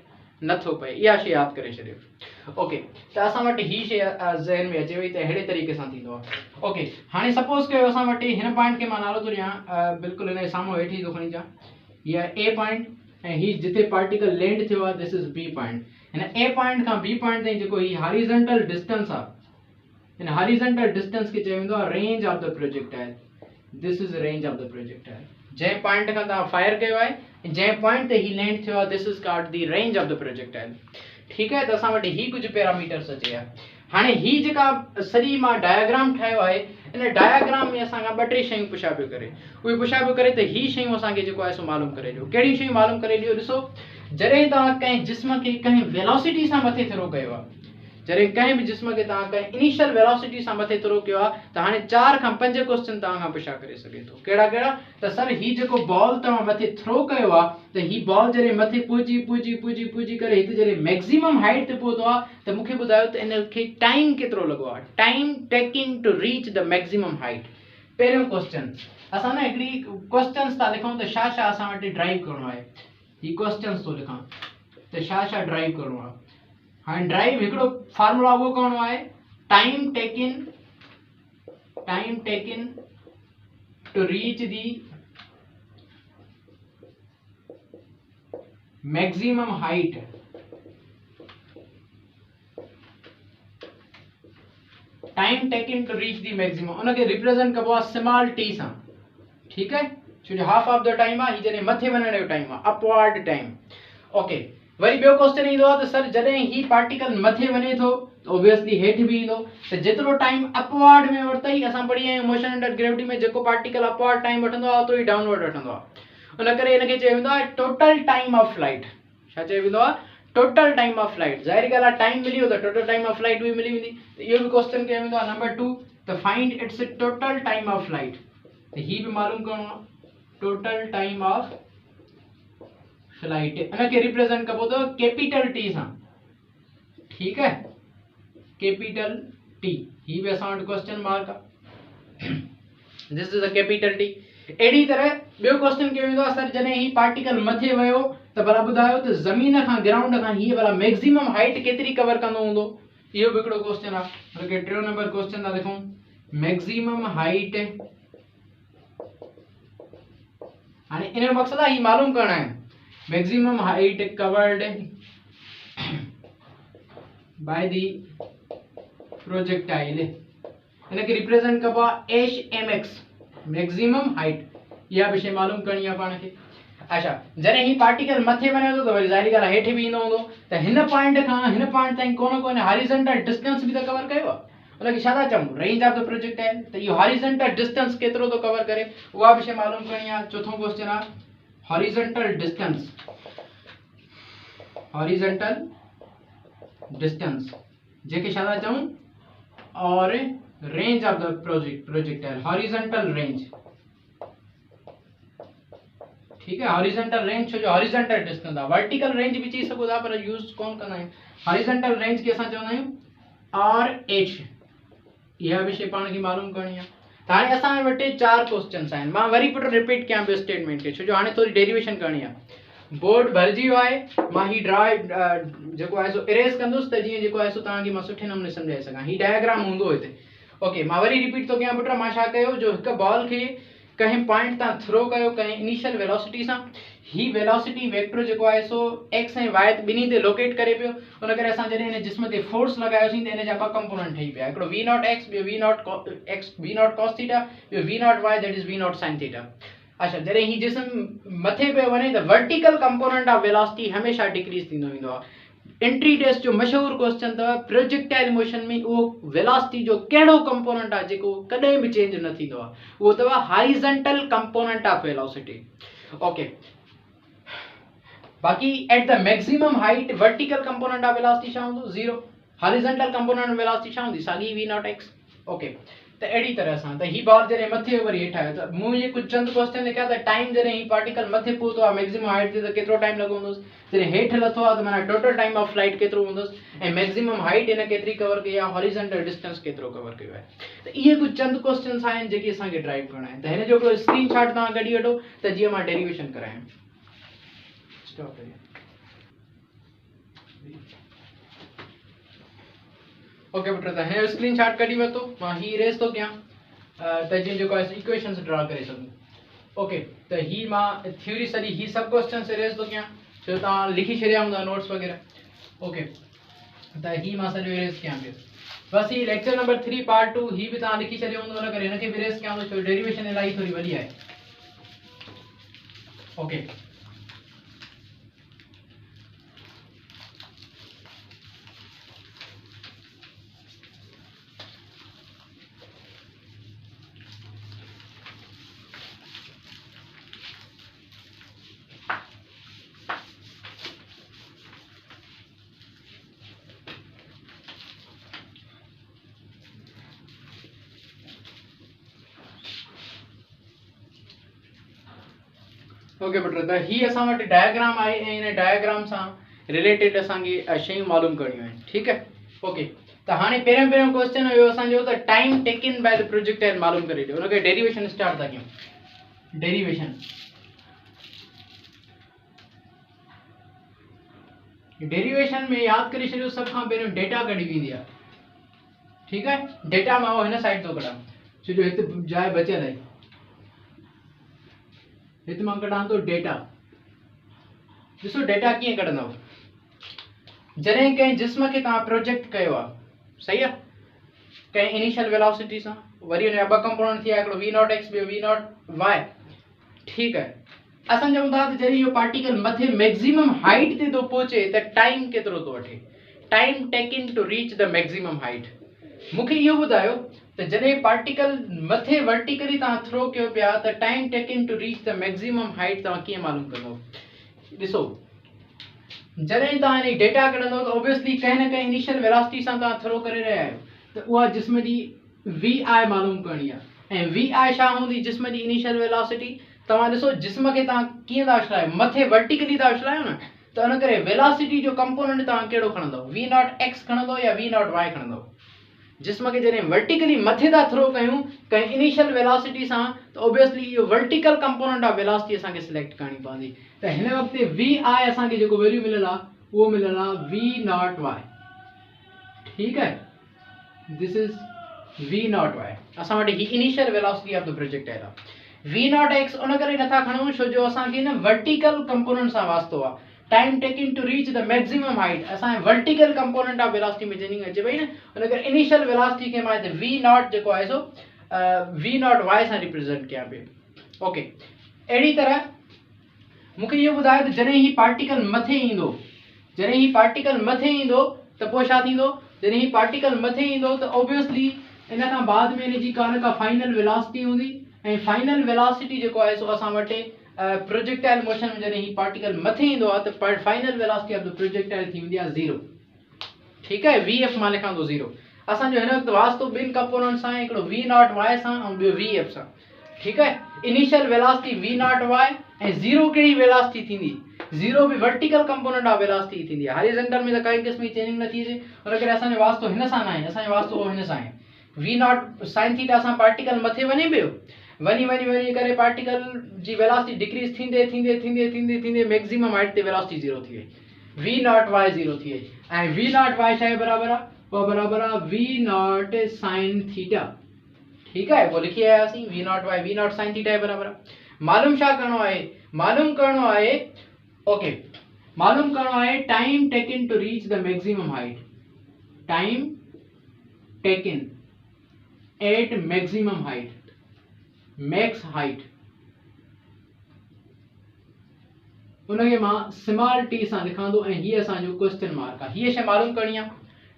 S1: नथो पए इहा शइ यादि करे छॾियो ओके त असां वटि ही शइ ज़हन में अचे वई त अहिड़े तरीक़े सां थींदो आहे ओके हाणे सपोज कयो असां वटि हिन पॉइंट खे मां नालो थो ॾियां बिल्कुलु हिन जे साम्हूं हेठि ई थो खणी अचां हीअ ए पॉइंट ऐं ही जिते पार्टिकल लैंड थियो आहे दिस इज बी पॉइंट हिन ए पॉइंट खां बी पॉइंट ताईं जेको ही हॉरिजॉन्टल डिस्टेंस आहे हिन हॉरिजॉन्टल डिस्टेंस खे चयो वेंदो आहे range of the projectile this is range of the projectile जंहिं पॉइंट खां तव्हां फायर कयो आहे जंहिं पॉइंट ते ही लैंड थियो आहे this is called the range of the projectile ठीकु आहे त असां वटि ही कुझु पैरामीटर्स अचे हा हाणे ही जेका सॼी मां डायग्राम ठाहियो आहे इन डायग्राम में असां खां ॿ टे शयूं पुछा पियो करे उहे पुछा पियो करे त ही शयूं असांखे जेको आहे सो मालूम करे ॾियो कहिड़ियूं शयूं मालूम करे ॾियो ॾिसो जॾहिं तव्हां कंहिं जिस्म खे कंहिं वेलोसिटी सां मथे थ्रो कयो आहे जॾहिं कंहिं बि जिस्म खे तव्हां कंहिं इनिशियल वेलोसिटी सां मथे थ्रो कयो आहे त हाणे 4 खां 5 क्वेश्चन तव्हां खां पुछा करे सघे थो कहिड़ा कहिड़ा त सर ही जेको बॉल तव्हां मथे थ्रो कयो आहे त ही बॉल जॾहिं मथे पुॼी करे हिते जॾहिं मैक्सिमम हाइट ते पहुतो आहे त मूंखे ॿुधायो त इन खे टाइम केतिरो लॻो आहे time taking to reach the maximum height पहिरियों क्वेश्चन असां न हिकिड़ी क्वेश्चन्स था लिखूं त छा असां वटि ड्राइव करिणो आहे ही क्वेश्चन्स थो लिखां त छा ड्राइव करिणो आहे हाणे ड्राइव हिकिड़ो फार्मूला उहो करिणो आहे time taken to reach the maximum height time taken to reach the maximum उनखे रिप्रेजेंट कबो आहे स्मॉल टी सां ठीकु आहे छो जो हाफ ऑफ द टाइम आहे ही जॾहिं मथे वञण जो टाइम आहे अपवर्ड टाइम ओके वरी ॿियो क्वेश्चन ईंदो आहे त सर जॾहिं ही पार्टिकल मथे वञे थो त ऑब्वियसली हेठि बि ईंदो त जेतिरो टाइम अपवर्ड में वरितई असां पढ़ी आहियूं मोशन अंडर ग्रेविटी में जेको पार्टिकल अपवर्ड टाइम वठंदो आहे ओतिरो ई डाउनवर्ड वठंदो आहे उन करे इनखे चयो वेंदो आहे टोटल टाइम ऑफ फ्लाइट छा चयो वेंदो आहे टोटल टाइम ऑफ फ्लाइट ज़ाहिर ॻाल्हि आहे टाइम मिली वियो त टोटल टाइम ऑफ फ्लाइट बि मिली वेंदी त इहो बि क्वेश्चन कयो वेंदो आहे नंबर 2 त find its total time of flight त ही बि मालूम करिणो आहे टोटल टाइम ऑफ फ्लाइट इनके रिप्रेजेंट कबो तो कैपिटल टी सां ठीक है कैपिटल टी ही भी असां वटि question mark this is a capital T एडी तरह ॿियो क्वेश्चन कयो वेंदो आहे सर जॾहिं ही पार्टिकल मथे वियो त भला ॿुधायो त ज़मीन खां ग्राउंड खां ही भला मैक्सिमम हाइट केतिरी कवर कंदो हूंदो इहो बि हिकिड़ो क्वेश्चन आहे उनखे 3 नंबर क्वेश्चन था लिखूं मैक्सिमम हाइट हाणे इन जो मक़सदु आहे ही मालूम करणु आहे maximum height covered by the projectile इनके रिप्रेजेंट कबो H M X maximum height यह विषय मालूम करनी है पाण के अच्छा जॾहिं ही पार्टिकल मथे वञे थो त वरी ज़ाहिरी ॻाल्हि आहे हेठि बि ईंदो हूंदो त हिन पॉइंट खां हिन पॉइंट ताईं कोन हॉरिज़ॉन्टल डिस्टेंस बि त कवर कयो आहे उनखे छा था चऊं रेंज ऑफ द प्रोजेक्टाइल त इहो हॉरिज़ॉन्टल डिस्टेंस केतिरो थो कवर करे उहा बि शइ मालूम करणी आहे चोथों क्वेश्चन आहे हॉरिज़ॉन्टल डिस्टेंस जेके छा था चऊं और range of the projectile horizontal range ठीक है हॉरिजॉन्टल रेंज जो हॉरिजॉन्टल डिस्टेंस आहे वर्टिकल रेंज भी चई सघो था पर यूज़ कोन कंदा आहियूं हॉरिजॉन्टल रेंज खे असां चवंदा आहियूं आर एच इहा बि शइ पाण खे मालूम करणी आहे त हाणे असां वटि 4 क्वेश्चन्स आहिनि मां वरी पुट रिपीट कयां पियो स्टेटमेंट खे छो जो हाणे थोरी डेरिवेशन करणी आहे बोर्ड भरिजी वियो आहे मां ही ड्राइव जेको आहे सो इरेज कंदुसि त जीअं जेको आहे सो तव्हांखे मां सुठे नमूने सम्झाए सघां ही डायग्राम हूंदो हिते ओके मां वरी रिपीट थो कयां पुट मां छा कयो जो हिकु बॉल खे कहीं पॉइंट तां थ्रो कयो कहीं इनिशियल वेलोसिटी सां ही वेलोसिटी वेक्टर जेको आहे सो एक्स ऐं वाई ॿिन्ही ते लोकेट करे पियो उन करे असां जॾहिं हिन जिस्म ते फोर्स लॻायोसीं त हिन जा 2 कंपोनेंट ठही पिया हिकिड़ो v नॉट x ॿियो v नॉट cos थीटा ॿियो v not y that is v not sin theta अच्छा जॾहिं ही जिस्म मथे पियो वञे त वर्टिकल कंपोनेंट ऑफ वेलोसिटी हमेशा डिक्रीज थींदो वेंदो आहे एंट्री टेस्ट जो मशहूर क्वेश्चन अथव प्रोजेक्टाइल मोशन में वो वेलोसिटी जो कहिड़ो कंपोनेंट आहे जेको कॾहिं बि चेंज न थींदो आहे उहो अथव horizontal component of velocity okay बाकी at the maximum height vertical component of velocity छा हूंदो 0 हॉरिजॉन्टल कंपोनेंट ऑफ वेलोसिटी छा हूंदी साॻी v नॉट x ओके त अहिड़ी तरह सां त ही बार जॾहिं मथे वरी हेठि आयो त मूं इहे कुझु चंद क्वेश्चन लिखिया त टाइम जॾहिं ही पार्टिकल मथे पहुतो आहे मैक्सिमम हाइट ते त केतिरो टाइम लॻो हूंदुसि जॾहिं हेठि लथो आहे त माना टोटल टाइम ऑफ फ्लाइट केतिरो हूंदुसि ऐं मैक्सिमम हाइट हिन केतिरी कवर कई आहे हॉरिजॉन्टल डिस्टेंस केतिरो कवर कयो आहे त इहे कुझु चंद क्वेश्चन्स आहिनि जेके असांखे ड्राइव करणा आहिनि त हिन जो हिकिड़ो स्क्रीनशॉट तव्हां कढी वठो त जीअं मां डेरिवेशन करायां स्टॉप करिए ओके पुट त हिन स्क्रीनशॉट कढी वरितो मां ही इरेज थो कयां त जीअं जेको आहे इक्वेशन्स ड्रा करे सघूं ओके त ही मां थ्योरी सॼी ही सभु क्वेश्चन्स इरेज थो कयां छो तव्हां लिखी छॾिया हूंदा नोट्स वग़ैरह ओके त ही मां सॼो इरेज कयां पियो बस ही लेक्चर नंबर 3 पार्ट 2 ही भी तव्हां लिखी छॾियो हूंदो हुन करे हिनखे बि इरेज कयां थो छो डेरिवेशन इलाही थोरी वॾी आहे ओके ओके पुट त ही असां वटि डायग्राम आहे ऐं हिन डायग्राम सां रिलेटेड असांखे शयूं मालूम करणियूं आहिनि ठीकु आहे ओके त हाणे पहिरियों क्वेश्चन हुयो असांजो त time taken by the projectile मालूम करे ॾियो हुनखे डेरिवेशन स्टार्ट था कयूं डेरिवेशन में यादि करे छॾियो सभ खां पहिरियों डेटा कढी वेंदी आहे ठीकु आहे डेटा मां हिन साइड थो कढां छो जो हिते जाइ बचियल आहे हिते मां कढां थो डेटा ॾिसो डेटा कीअं कढंदव जॾहिं कंहिं जिस्म खे तव्हां प्रोजेक्ट कयो आहे सही आहे कंहिं इनिशियल वेलोसिटी सां वरी हुन जा 2 कंपोनेंट थी विया हिकिड़ो v नॉट x ॿियो v नॉट y ठीकु आहे असां चऊं था त जॾहिं इहो पार्टिकल मथे मैक्सिमम हाइट ते थो पहुचे त टाइम केतिरो थो वठे time taken to reach the maximum height मूंखे इहो ॿुधायो त जॾहिं पार्टिकल मथे वर्टिकली तव्हां थ्रो कयो पिया त time taken to reach the maximum height तव्हां कीअं मालूम कंदव ॾिसो जॾहिं तव्हां हिन डेटा कढंदव त ऑब्वियसली कंहिं न कंहिं इनिशियल वेलोसिटी सां तव्हां थ्रो करे रहिया आहियो त उहा जिस्म जी वी आई मालूम करणी आहे ऐं वी आई छा हूंदी जिस्म जी इनिशियल वेलोसिटी तव्हां ॾिसो जिस्म खे तव्हां कीअं था उछलायो मथे वर्टिकली था उछलायो न त उन करे वेलोसिटी जो कंपोनेंट तव्हां कहिड़ो खणंदव वी नॉट एक्स खणंदव या वी नॉट वाई खणंदव जिस्म खे जॾहिं वर्टिकली मथे था थ्रो कयूं कंहिं इनिशियल वेलोसिटी सां त ऑब्वियसली इहो वर्टिकल कंपोनेंट ऑफ वेलोसिटी असांखे सिलेक्ट करणी पवंदी त हिन वक़्तु वी आई असांखे जेको वैल्यू मिलियल आहे उहो मिलियल आहे वी नॉट वाई ठीकु आहे this is v naught y असां वटि ही initial velocity of the projectile आहे वी नॉट एक्स उन करे नथा खणूं छो जो असांखे न वर्टिकल कंपोनेंट सां वास्तो आहे time taking to reach the maximum height असांजे वर्टिकल कंपोनेंट ऑफ वेलोसिटी में जंहिं अचे पई न उन करे इनिशियल वेलोसिटी खे मां हिते वी नॉट जेको आहे सो वी नॉट वाई सां रिप्रेज़ेंट कयां पियो ओके अहिड़ी तरह मूंखे इहो ॿुधायो त जॾहिं ही पार्टिकल मथे ईंदो, जॾहिं ही पार्टिकल मथे ईंदो त पोइ छा थींदो, जॾहिं ही पार्टिकल मथे ईंदो त ऑब्वियसली इन खां बाद में इनजी का न का फाइनल वेलोसिटी हूंदी, ऐं फाइनल वेलोसिटी जेको आहे सो असां वटि प्रोजेक्टाइल मोशन में जॾहिं ही पार्टिकल मथे ईंदो आहे त final velocity of the projectile थी वेंदी आहे 0। ठीकु आहे, VF मां लिखां थो 0। असांजो हिन वक़्तु वास्तो ॿिनि कंपोनेंट सां, हिकिड़ो V0y सां ऐं ॿियो VF सां। ठीकु आहे, इनिशियल वेलोसिटी V0y ऐं 0 कहिड़ी वेलोसिटी थींदी, 0 भी वर्टिकल कंपोनेंट ऑफ वेलोसिटी थींदी आहे। हॉरिजॉन्टल में त काई क़िस्म जी चेंजिंग न थी अचे, और अगरि असांजो वास्तो हिन सां न आहे, असांजो वास्तो हिन सां आहे। V0 साइन थीटा सां पार्टिकल मथे वञे पियो, वञी करे पार्टिकल जी वेलोसिटी डिक्रीज थींदे थींदे थींदे थींदे थींदे मैक्सिमम हाइट ते वेलोसिटी 0 थी वई, V0y 0 थी वई, ऐं V0y छा आहे बराबर आहे, वो बराबर आहे V0 साइन थीटा। ठीक है, वो लिखी आयासीं V0 साइन थीटा है बराबर आहे। मालूम छा करणो आहे, मालूम करणो आहे, ओके, मालूम करणो आहे time taken to reach the maximum height, time taken at maximum height, max height, उनखे मां स्मॉल टी सां लिखां थो, ऐं हीअ असांजो क्वेश्चन मार्क आहे। हीअ शइ मालूम करणी आहे,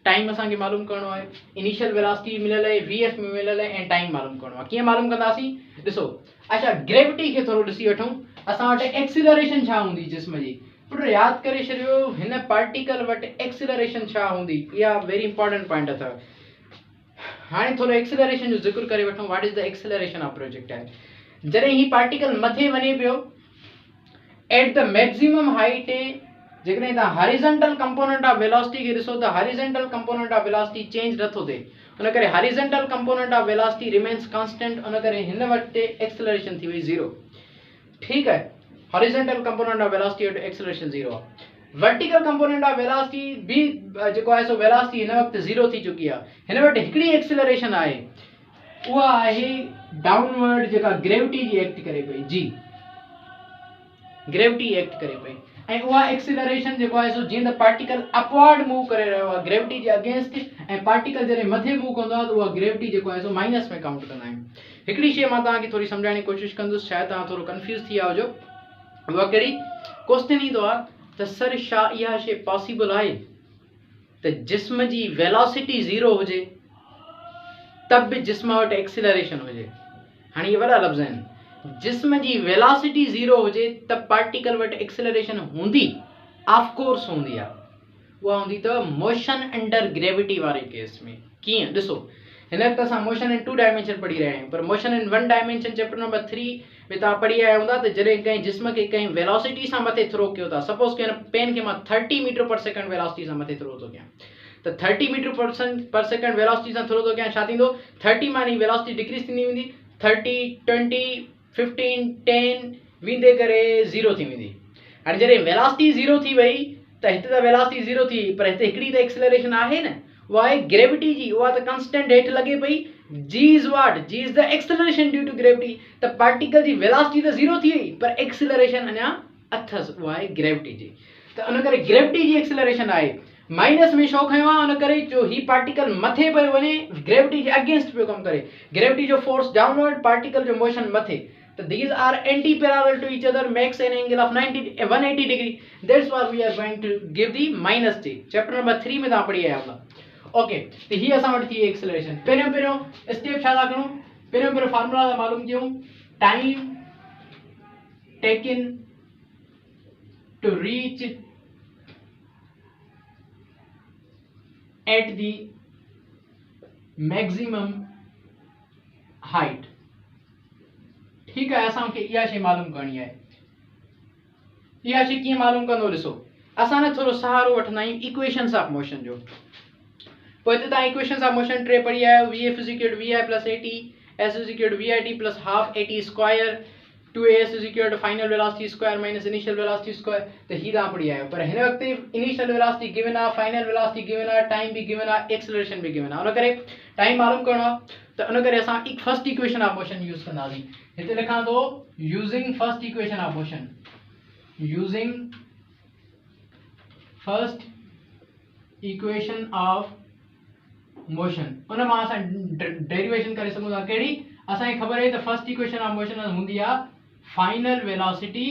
S1: टाइम असांखे मालूम करणो आहे, इनिशियल वेलोसिटी मिलियल आहे, VF में मिलियल आहे, ऐं टाइम मालूम करणो आहे। कीअं मालूम कंदासीं, ॾिसो, अच्छा ग्रेविटी खे थोरो ॾिसी वठूं, असां वटि एक्सीलरेशन छा हूंदी जिस्म जी, पुट यादि करे छॾियो, हिन पार्टिकल वटि एक्सीलरेशन छा हूंदी, इहा वेरी इंपॉर्टेंट पॉइंट अथव। हाणे थोरो एक्सीलरेशन जो ज़िक्र करे वठूं, what is the acceleration of projectile. जॾहिं ही पार्टिकल मथे वञे पियो एट द मैक्सिमम हाइट, जेकॾहिं तव्हां हॉरिजॉन्टल कंपोनेंट ऑफ वेलोसिटी खे ॾिसो त horizontal component of velocity change नथो थिए, उन करे horizontal component of velocity remains constant, उन करे हिन वटि एक्सीलरेशन थी वई 0। ठीक है, हॉरिजॉन्टल कंपोनेंट ऑफ वेलोसिटी वटि एक्सीलरेशन 0 आहे। वर्टिकल कंपोनेंट ऑफ वेलोसिटी भी जेको आहे सो वेलोसिटी हिन वक़्तु 0 थी चुकी आहे, हिन वटि हिकिड़ी एक्सीलरेशन आहे, उहा आहे डाउनवर्ड, जेका ग्रेविटी जी एक्ट करे पई, जी ग्रेविटी एक्ट करे पई, ऐं उहा एक्सीलरेशन जेको आहे सो जीअं त पार्टिकल अपवर्ड मूव करे रहियो आहे ग्रेविटी जे अगेंस्ट, ऐं पार्टिकल जॾहिं मथे मूव कंदो आहे त उहा ग्रेविटी जेको आहे सो माइनस में काउंट कंदा आहियूं। हिकिड़ी शइ मां तव्हांखे थोरी सम्झाइण जी कोशिशि कंदुसि, शायदि तव्हां थोरो कंफ्यूज़ थी विया हुजो। उहा कहिड़ी, क्वेश्चन ईंदो आहे त सर छा इहा शइ पॉसिबल आहे त जिस्म जी वेलोसिटी 0 हुजे तब बि जिस्म वटि एक्सीलरेशन हुजे। हाणे इहे वॾा लफ़्ज़ आहिनि, जिस्म जी वेलोसिटी 0 हुजे त पार्टिकल वटि एक्सीलरेशन हूंदी, ऑफ कोर्स हूंदी आहे, उहा हूंदी अथव मोशन अंडर ग्रेविटी वारे केस में। कीअं, ॾिसो, हिन वक़्तु असां मोशन इन 2 डायमेंशन पढ़ी रहिया आहियूं, पर motion in 1 dimension chapter number 3 में तव्हां पढ़ी आया हूंदा त जॾहिं कंहिं जिस्म खे कंहिं वेलोसिटी सां मथे थ्रो कयो था, सपोज कि पेन खे मां 30 मीटर पर सेकंड वेलोसिटी सां मथे थ्रो थो कयां, त 30 मीटर पर सेकंड वेलोसिटी सां थ्रो थो कयां, छा थींदो, 30 मां वेलोसिटी डिक्रीज थींदी वेंदी, 30, 20, 15, 10 वेंदे करे 0 थी वेंदी। हाणे जॾहिं वेलोसिटी 0 थी वई त हिते त वेलोसिटी 0 थी, पर हिते हिकिड़ी त एक्सीलरेशन आहे न, उहा आहे ग्रेविटी जी, उहा त कांस्टेंट हेठि लॻे पई, G is what? G is the acceleration due to gravity। त पार्टिकल जी वेलोसिटी त 0 थी वई, पर एक्सीलरेशन अञा अथसि, उहा आहे ग्रेविटी जी। त उन करे ग्रेविटी जी एक्सीलरेशन आहे, माइनस में छो खयो आहे, उन करे जो ही पार्टिकल मथे पियो वञे, ग्रेविटी जे अगेंस्ट पियो कमु करे, ग्रेविटी जो फोर्स डाउनवर्ड, पार्टिकल जो मोशन मथे, so these are anti-parallel to each other, makes an angle of 180 degree। That's why we are going to give the minus t। Chapter number 3 में तव्हां पढ़ी आया हूंदा। ओके, तो ही असां वटि थी एक्सीलरेशन। पहिरियों स्टेप छा था करूं, पहिरियों फार्मूला था मालूम कयूं, time taken to reach at the maximum height. ठीक है, असांखे इहा शइ मालूम करणी आहे। इहा शइ कीअं मालूम कंदो, ॾिसो, असां न थोरो सहारो वठंदा आहियूं इक्वेशन्स ऑफ मोशन जो। पोइ हिते तव्हां इक्वेशन्स ऑफ मोशन 3 पढ़ी आहियो, VF = VI + AT, S = VIT + ½ AT square, 2as = final velocity square minus initial velocity square. त ही तव्हां पढ़ी आहियो, पर हिन वक़्तु इनिशियल वेलोसिटी गिवन आहे, फाइनल वेलोसिटी गिवन आहे, टाइम बि गिवन आहे, एक्सीलरेशन बि गिवन आहे, उन करे टाइम मालूम करणो आहे। त उन करे असां first equation of motion use कंदासीं। हिते लिखां थो, using first equation of motion, using first equation of motion, उन मां असां डेरिवेशन करे सघूं था। कहिड़ी, असांखे ख़बर आहे त फर्स्ट इक्वेशन ऑफ मोशन हूंदी आहे final velocity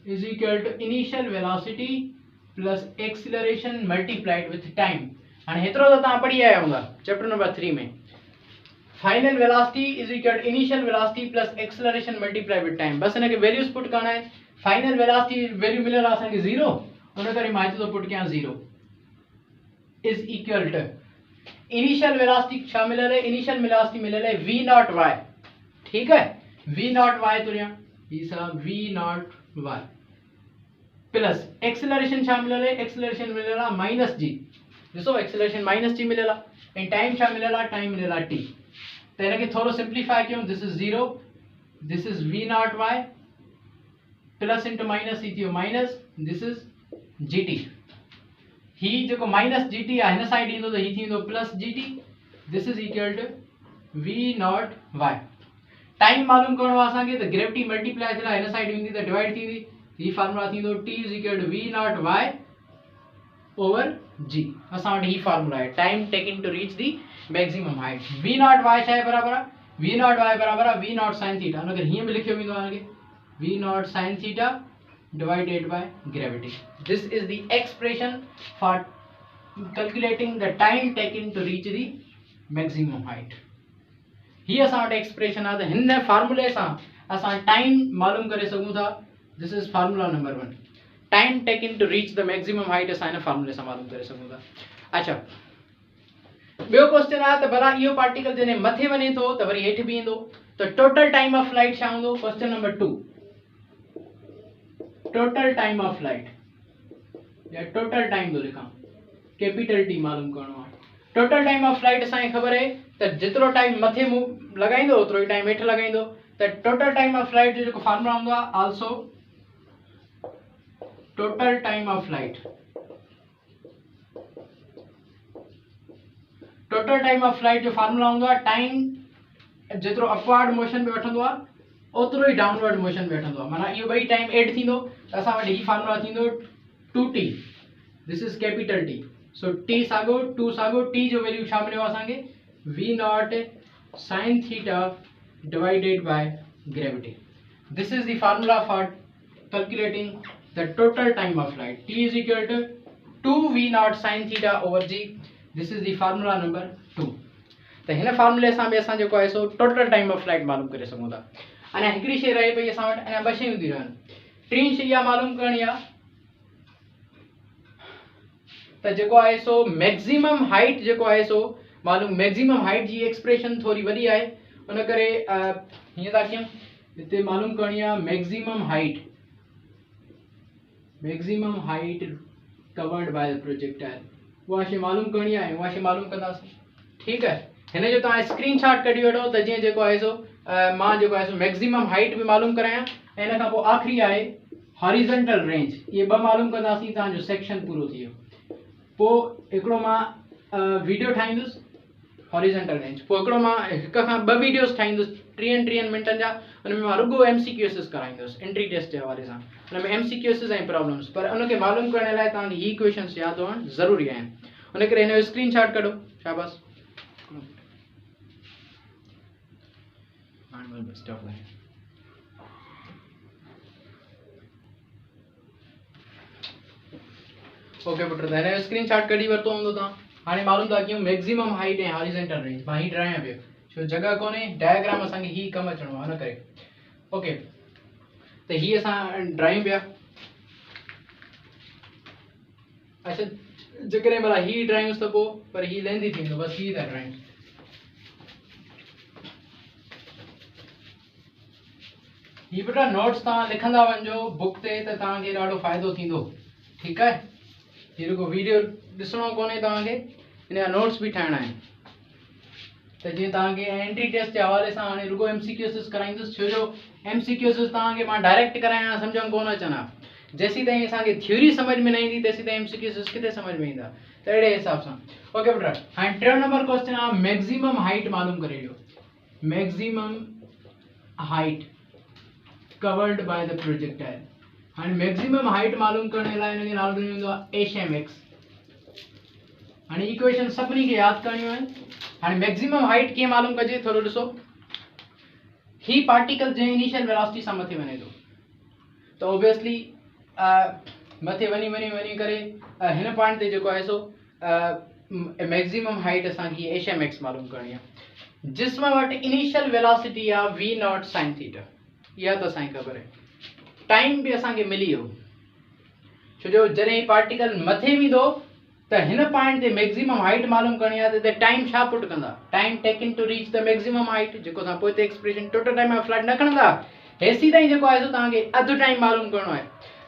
S1: is equal to initial velocity plus acceleration multiplied with time. हाणे हेतिरो त तव्हां पढ़ी आया हूंदा चैप्टर नंबर 3 में। Final velocity is equal to initial velocity plus acceleration multiplied with time. बस इनके वैल्यूज पुट करना है। फाइनल वेलोसिटी वैल्यू मिलल आहे असांखे 0, उन करे मां हिते थो पुट कयां 0 is equal to initial velocity छा मिलल है, इनिशियल वेलोसिटी मिलल है v नॉट y, ठीक है, v नॉट y तो लिया ये सब v not y plus acceleration छा मिलल है, एक्सीलरेशन मिलल है माइनस g, ॾिसो एक्सीलरेशन माइनस g मिलल आहे ऐं टाइम छा मिलल आहे, टाइम मिलल आहे t। त इनखे थोरो सिंप्लीफाई कयूं, this is 0, this is v not y plus into minus ही थियो माइनस, दिस इज gt। ही जो माइनस gt आहे हिन साइड ईंदो त ही थींदो plus gt, this is equal to v not y। Time मालूम करणो आहे असांखे त ग्रेविटी मल्टीप्लाई थियल हिन साइड ईंदी त डिवाइड थींदी, ही फार्मूला थींदो t is equal to v not y over g। असां वटि ही फार्मूला आहे time taking to reach the maximum height. v not y छा आहे बराबर आहे, v नॉट y बराबर आहे v नॉट sin थीटा, अगर हिंअ बि लिखियो वेंदो आहे v not sin theta divided by gravity। This is the expression for calculating the time taken to reach the maximum height। ही असां वटि एक्सप्रेशन आहे त हिन फार्मूले सां असां टाइम मालूम करे सघूं था। This is formula number 1, time taken to reach the maximum height असां हिन फार्मूले सां मालूम करे सघूं था। अच्छा, ॿियो क्वेश्चन आहे त भला इहो पार्टिकल जॾहिं मथे वञे थो त वरी हेठि बि ईंदो त टोटल टाइम ऑफ फ्लाइट छा हूंदो। Question number 2, total time of flight या टोटल टाइम तो लिखा कैपिटल टी मालूम करनो है। टोटल टाइम ऑफ फ्लाइट असांखे ख़बर है त जितरो टाइम मथे मुंह लगाइंदो ओतरो ही टाइम हेठ लगाइंदो, त टोटल टाइम ऑफ फ्लाइट जो फार्मूला हुंदो also total time of flight. Total time of flight जो फार्मूला हुंदो टाइम जितरो अपवर्ड मोशन में वठंदो आ ओतरो ही डाउनवर्ड मोशन में वठंदो आ, माना इहो बई टाइम ऐड थींदो त असां वटि ही फार्मूला थींदो 2t, this is capital T। So t सागो 2 सागो t जो वैल्यू छा मिलियो असांखे v not sin theta divided by gravity. This is the formula for calculating the total time of flight. t is equal to 2v not sin theta over g। This is the formula number 2। त हिन फार्मूले सां बि असां जेको आहे सो total time of flight मालूम करे सघूं था। अने हिकड़ी शइ रहे पई असां वटि, अने ॿ शयूं थी रहनि। टीं शइ मालूम करणी आहे त जेको आहे सो मैक्सिमम हाइट जेको आहे सो मालूम, मैक्सिमम हाइट जी एक्सप्रेशन थोड़ी वॾी आहे, उन करे हीअं था कयूं हिते मालूम करणी आहे maximum height covered by the projectile. उहा शइ मालूम करणी आहे, उहा शइ मालूम कंदासीं, ठीकु आहे। हिन जो तव्हां स्क्रीनशॉट कढी वठो त जीअं जेको आहे सो मां जेको आहे सो मैक्सिमम हाइट भी मालूम करायां ऐं इन खां पोइ आखिरी आहे हॉरिजॉन्टल रेंज। ये ॿ मालूम कंदासीं, तव्हांजो सेक्शन पूरो थी वियो। पोइ हिकिड़ो मां वीडियो ठाहींदुसि हॉरिजॉन्टल रेंज, पोइ हिकिड़ो मां हिक खां ॿ वीडियोस ठाहींदुसि 3 मिंटनि जा, उन में मां रुगो MCQs कराईंदुसि एंट्री टेस्ट जे हवाले सां। उन में MCQs ऐं प्रॉब्लम्स, पर उनखे मालूम करण लाइ तव्हांखे ही क्वेश्चन्स यादि हुअण ज़रूरी आहिनि। उन करे हिन जो स्क्रीनशॉट कढो, शाबाश। ओके पुट, हिन जो स्क्रीनशॉट कढी वरितो हूंदो तव्हां। हाणे मालूम था कयूं मैक्सिमम हाइट ऐं हॉरिजॉन्टल रेंज। मां ही ड्रायां पियो छो जगह कोन्हे, डायग्राम असांखे ही कमु अचणो आहे, हिन करे। ओके, त ही असां ड्राइंग पिया। अच्छा, जेकॾहिं भला ही ड्राइंग्स त पोइ पर ही लेंदी थींदो, बस ही था ड्राइंग। ही बेटा नोट्स तव्हां लिखंदा वञो बुक ते त तव्हांखे ॾाढो फ़ाइदो थींदो, ठीकु आहे। ही रुगो वीडियो ॾिसणो कोन्हे तव्हांखे, हिन जा नोट्स बि ठाहिणा आहिनि। त जीअं तव्हांखे एंट्री टेस्ट जे हवाले सां हाणे रुगो MCQs कराईंदुसि, छो जो MCQs तव्हांखे मां डायरेक्ट करायां सम्झ में कोन अचनि हा। जेसीं ताईं असांखे थ्योरी समझ में न ईंदी तेसीं ताईं MCQs किथे समझ में ईंदा, त अहिड़े हिसाब सां। ओके बेटा, हाणे 3 नंबर क्वेश्चन आहे मैक्सिमम हाइट मालूम करे ॾियो। Maximum height covered by the projectile. हाणे मैक्सिमम हाइट मालूम करण लाइ हिनखे नालो ॾिनो आहे HMX। हाणे इक्वेशन सभिनी खे यादि करणियूं आहिनि। हाणे मैक्सिमम हाइट कीअं मालूम कजे, थोरो ॾिसो। ही पार्टिकल जंहिं इनिशियल वेलोसिटी सां मथे वञे थो त ऑब्वियसली मथे वनी करे हिन पॉइंट ते जेको आहे सो मैक्सिमम हाइट असांखे एच एम एक्स मालूम करणी आहे। जिस्म वटि इनिशियल वेलोसिटी आहे वी नॉट साइन थीटा, इहा त असांखे ख़बर आहे। टाइम बि असांखे मिली वियो, छो जो जॾहिं पार्टिकल मथे वेंदो त हिन पॉइंट ते मैक्सिमम हाइट मालूम करणी आहे त टाइम छा पुट कंदा, time taken to reach the maximum height, जेको असां पोइ ते expression total time of flight न खणंदा, हेसी ताईं जेको आहे सो तव्हांखे अधु टाइम मालूम करणो आहे।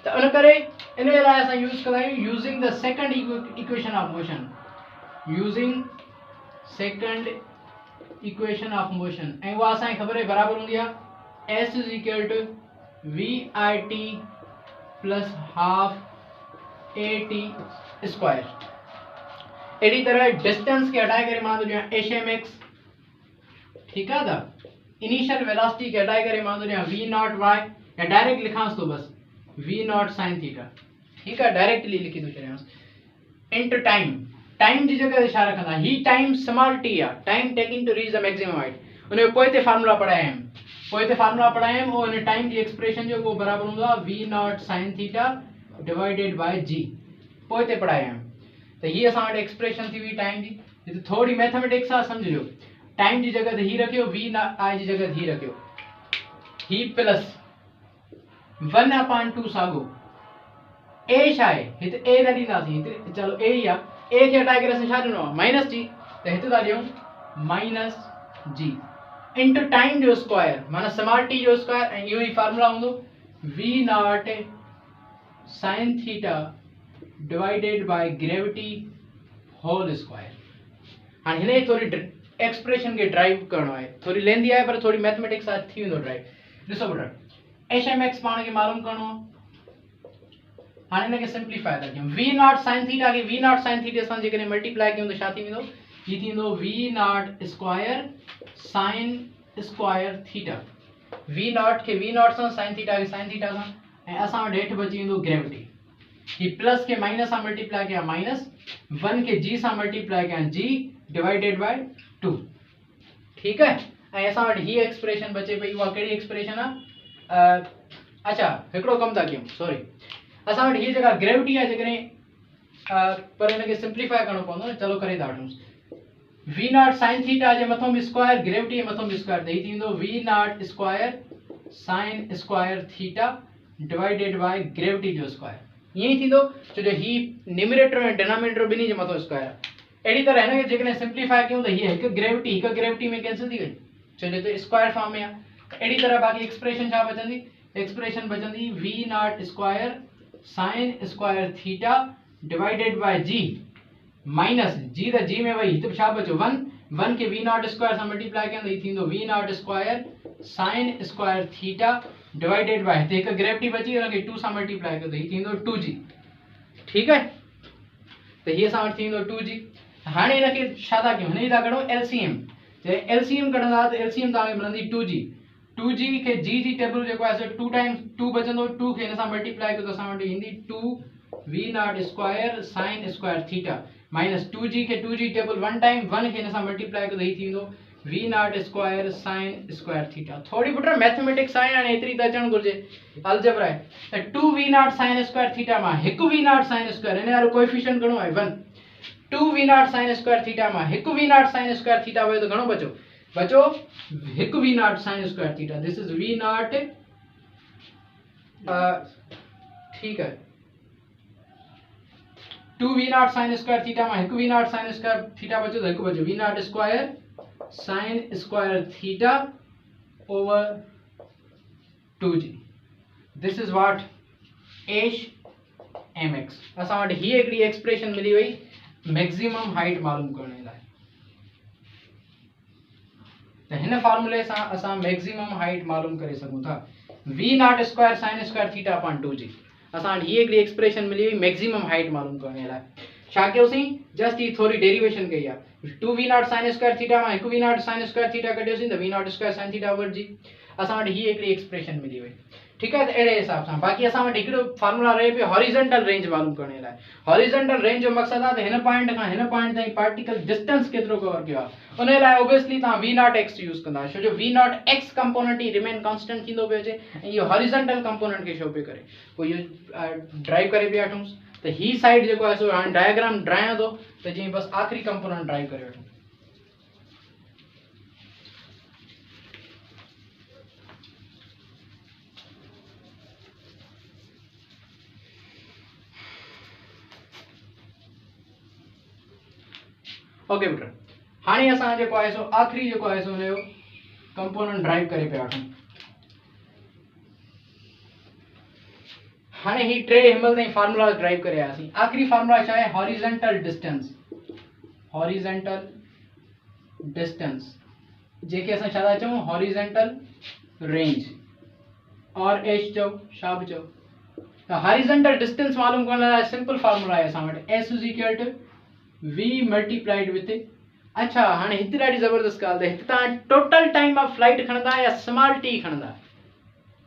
S1: त उन करे इन लाइ असां यूज़ कंदा आहियूं using the second equation of motion, using second equation of motion, ऐं उहा असांखे ख़बर आहे बराबरि हूंदी आहे S is equal to VIT plus half AT square. अहिड़ी तरह डिस्टेंस खे हटाए करे मां थो ॾियां एच एम एक्स, ठीकु आहे त इनिशियल वेलोसिटी खे हटाए करे मां थो ॾियां वी नॉट वाई, या डायरेक्ट लिखांसि थो बसि वी नॉट साइन थीटा, ठीकु आहे, डायरेक्टली लिखी थो छॾियांसि इंटू टाइम। टाइम जी जगह ते छा रखंदा, ही टाइम स्मॉल टी आहे, time taking to reach the maximum height, उन जो पोइ ते फार्मूला पढ़ाया आहिनि, और हिन टाइम जी एक्सप्रेशन जो उहो बराबरि हूंदो आहे v not sine theta divided by g, पोइ ते पढ़ाया आहिनि। त हीअ असां वटि एक्सप्रेशन थी हुई टाइम जी, हिते थोरी मैथमेटिक्स आहे सम्झिजो, टाइम जी जगह ते ही रखियो, वी आई जी जगह ते ही रखियो, ही प्लस 1/2 साॻो ए छा आहे, हिते ए न ॾींदासीं, हिते चलो ए ई आहे, ए खे हटाए करे असां छा ॾिनो आहे माइनस जी, त हिते था ॾियूं माइनस जी इंटू टाइम जो स्क्वायर माना स्मॉल टी जो स्क्वायर, ऐं इहो ई फार्मूला हूंदो v not sine theta divided by gravity whole square. हाँ हिन थोड़ी एक्सप्रेशन के ड्राइव करणो है, थोड़ी लेंदी है पर थोड़ी मैथमेटिक्स आज थी वेंदो ड्राइव। ॾिसो बेटा एच एम एक्स पाण खे मालूम करणो, हाँ हिन खे सिंप्लीफाई था कयूं, वी नॉट साइन थीटा के वी नॉट साइन थीटा सां जेकॾहिं मल्टीप्लाई कयूं त छा थी वेंदो, ही थींदो v not square sine square theta, we not के वी नॉट सां साइन थीटा के साइन थीटा सां, ऐं असां वटि हेठि बची वेंदो ग्रेविटी, ही प्लस के माइनस सां मल्टीप्लाई कया माइनस, 1 के जी सां मल्टीप्लाई कया जी डिवाइडेड बाय 2, ठीक है। ऐं असां वटि ही एक्सप्रेशन बचे पई, उहा कहिड़ी एक्सप्रेशन आहे, अच्छा हिकिड़ो कमु था कयूं, सॉरी असां वटि हीअ जेका ग्रेविटी आहे जेकॾहिं पर हिनखे सिंप्लीफाई करणो पवंदो, चलो करे था वठूंसि, वी नॉट साइन थीटा जे मथां बि स्क्वायर, ग्रेविटी जे मथां बि स्क्वायर, त हीअ थींदो v not square sine square theta divided by gravity जो स्क्वायर, ईअं ई थींदो छो जो ही न्यूमरेटर ऐं डिनोमिनेटर ॿिन्ही जे मथां स्क्वायर आहे। अहिड़ी तरह हिनखे जेकॾहिं सिंप्लीफाई कयूं त हीअ हिकु ग्रेविटी में कैंसिल थी वई, छो जो हिते स्क्वायर फॉर्म में आहे। अहिड़ी तरह बाक़ी एक्सप्रेशन छा बचंदी, एक्सप्रेशन बचंदी v not square sine square theta divided by g minus g, त जी में वही हिते छा बचो 1 के वी नॉट स्क्वायर सां मल्टीप्लाई कयूं त हीअ थींदो v not square sine square theta divided by, हिते हिकु ग्रेविटी बची हुनखे 2 सां मल्टीप्लाई कयो त हीअ थींदो 2g, ठीकु आहे, त हीअ असां वटि थींदो 2g। हाणे हिनखे छा था कयूं, हिन जी था कढूं एलसीएम, जॾहिं एलसीएम कढंदा त एलसीएम तव्हांखे मिलंदी 2g खे जी जी टेबल जेको आहे सो 2 टाइम्स 2 बचंदो, 2 खे हिन सां मल्टीप्लाई कयो त असां वटि ईंदी 2 v not square sine square theta minus 2g खे 2g टेबल 1 टाइम 1 खे हिन सां मल्टीप्लाई कयो त हीअ थींदो v not square sine square theta. थोड़ी पुट मैथमेटिक्स आहे हाणे एतिरी त अचणु घुरिजे, अलजेब्रा आहे, त 2 v not sine square theta मां 1 वी नॉट साइन स्क्वायर, हिन वारो कोएफिशिएंट घणो आहे 1, 2 v not sine square theta मां 1 v not sine square theta वियो त घणो बचो, बचो 1 v not sine square theta, this is v not, ठीक है, 2 v not sine square theta मां 1 v not sine square theta बचो त 1 बचो, v not square sine square theta over 2g, this is what H M X. असां वटि हीअ हिकिड़ी एक्सप्रेशन मिली वई मैक्सिमम हाइट मालूम करण लाइ, त हिन फार्मूले सां असां मैक्सिमम हाइट मालूम करे सघूं था, v not square sine square theta upon 2g। असां वटि हीअ हिकिड़ी एक्सप्रेशन मिली वई मैक्सिमम हाइट मालूम करण लाइ, छा कयोसीं जस्ट ये थोड़ी डेरिवेशन कई आहे 2v0 sin स्क्वायर थीटा में 1v0 sin स्क्वायर थीटा कढियोसीं त v0 square sin theta over g असां वटि ही हिकिड़ी एक्सप्रेशन मिली वई ठीक है। तो अड़े हिसाब से बाकी असां वटि हिकिड़ो फार्मूला रहे पियो हॉरिजॉन्टल रेंज मालूम करने लाइ। हॉरिजॉन्टल रेंज जो मकसद आहे त हिन पॉइंट खां हिन पॉइंट ताईं पार्टिकल डिस्टेंस केतिरो कवर कयो आहे उन लाइ ऑब्वियसली तव्हां v0x यूज़ कंदा छो जो v0x component he remain constant थींदो पियो अचे ऐं इहो हॉरिजॉन्टल कंपोनेंट खे शो पियो करे पोइ इहो ड्राइव करे पिया वठूंसि त ही साइड जेको आहे सो हाणे डायग्राम ड्रायां थो त जीअं बस आखिरी कंपोनेंट ड्राइव करे वठूं। ओके बेटा हाणे असां जेको आहे सो आखिरी जेको आहे सो हुनजो कंपोनेंट ड्राइव करे पिया वठूं। हाणे ही टे हिमल ताईं फार्मूला ड्राइव करे आयासीं। आखिरी फार्मूला छा आहे हॉरिजॉन्टल डिस्टेंस जेके असां छा था चऊं हॉरिजॉन्टल रेंज और एच चओ छा बि चओ त हॉरिजॉन्टल डिस्टेंस मालूम करण लाइ सिंपल फार्मूला आहे असां वटि s = v मल्टीप्लाइड विथ अच्छा हाणे हिते ॾाढी ज़बरदस्त ॻाल्हि त हिते तव्हां टोटल टाइम ऑफ फ्लाइट खणंदा या स्मॉल t खणंदा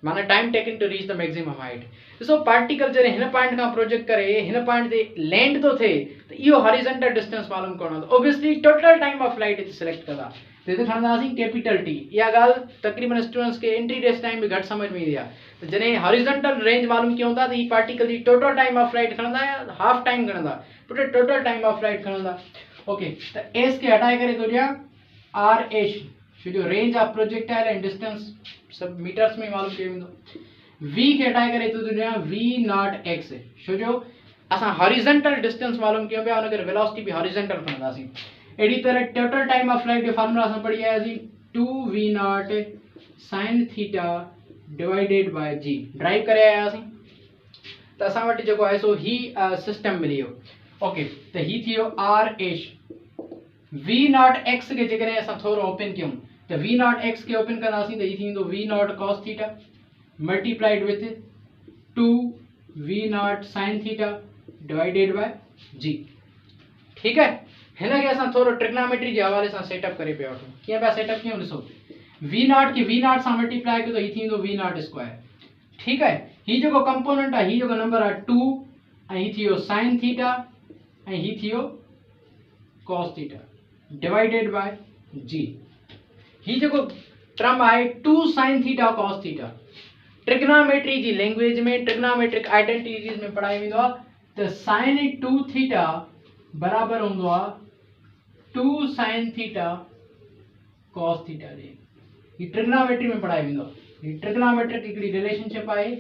S1: माना time taken to reach the maximum height. ॾिसो पार्टिकल जॾहिं हिन पॉइंट खां प्रोजेक्ट करे हिन पॉइंट ते लैंड थो थिए त इहो हॉरिजॉन्टल डिस्टेंस मालूम करणो आहे obviously total time of flight हिते सिलेक्ट कंदा त हिते खणंदासीं कैपिटल T। इहा ॻाल्हि तक़रीबन स्टूडेंट्स खे एंट्री टेस्ट टाइम बि घटि सम्झ में ईंदी आहे त जॾहिं हॉरिजॉन्टल रेंज मालूम कयूं था त ही पार्टिकल जी टोटल टाइम ऑफ फ्लाइट खणंदा या हाफ टाइम खणंदा टोटल टाइम ऑफ फ्लाइट खणंदा। ओके त एस खे हटाए करे थो ॾियां आर एच छो जो range of projectile and distance सब मीटर्स में मालूम कयो वेंदो। वी खे हटाए करे थो ॾियां v0x छो जो असां हॉरिजॉन्टल डिस्टेंस मालूम कयूं पिया उनखे वेलोसिटी भी हॉरिजॉन्टल खणंदासीं। अहिड़ी तरह टोटल टाइम ऑफ फ्लाइट जो फार्मूला असां पढ़ी आयासीं 2v0 sin theta divided by g drive करे आयासीं त असां वटि जेको आहे सो ही सिस्टम मिली वियो। ओके त ही थी वियो आर एच v0x के जेकॾहिं असां थोरो ओपन कयूं त v0x के ओपन कंदासीं त ही थींदो v0 cos theta multiplied with 2v0 sin theta divided by g ठीक है। हिन खे असां थोरो ट्रिग्नोमेट्री जे हवाले सां सेटअप करे पिया वठूं कीअं पिया सेटअप कयूं ॾिसो v0 खे v0 सां मल्टीप्लाई कयो त ही थींदो v0 स्क्वायर ठीक है। ही जेको कंपोनेंट आहे ही जेको नंबर आहे 2 ऐं ही थी वियो sin थीटा ऐं ही थी वियो cos थीटा डिवाइडेड बाय g। ही जेको टर्म आहे 2 sin थीटा cos थीटा ट्रिग्नोमेट्री जी लैंग्वेज में ट्रिग्नोमेट्रिक आइडेंटिटीज में पढ़ाई वेंदो आहे त sin 2 थीटा बराबर हूंदो आहे 2 sin थीटा cos थीटा जे ही ट्रिग्नोमेट्री में पढ़ाई वेंदो आहे। ही ट्रिग्नोमेट्रिक हिकिड़ी रिलेशनशिप आहे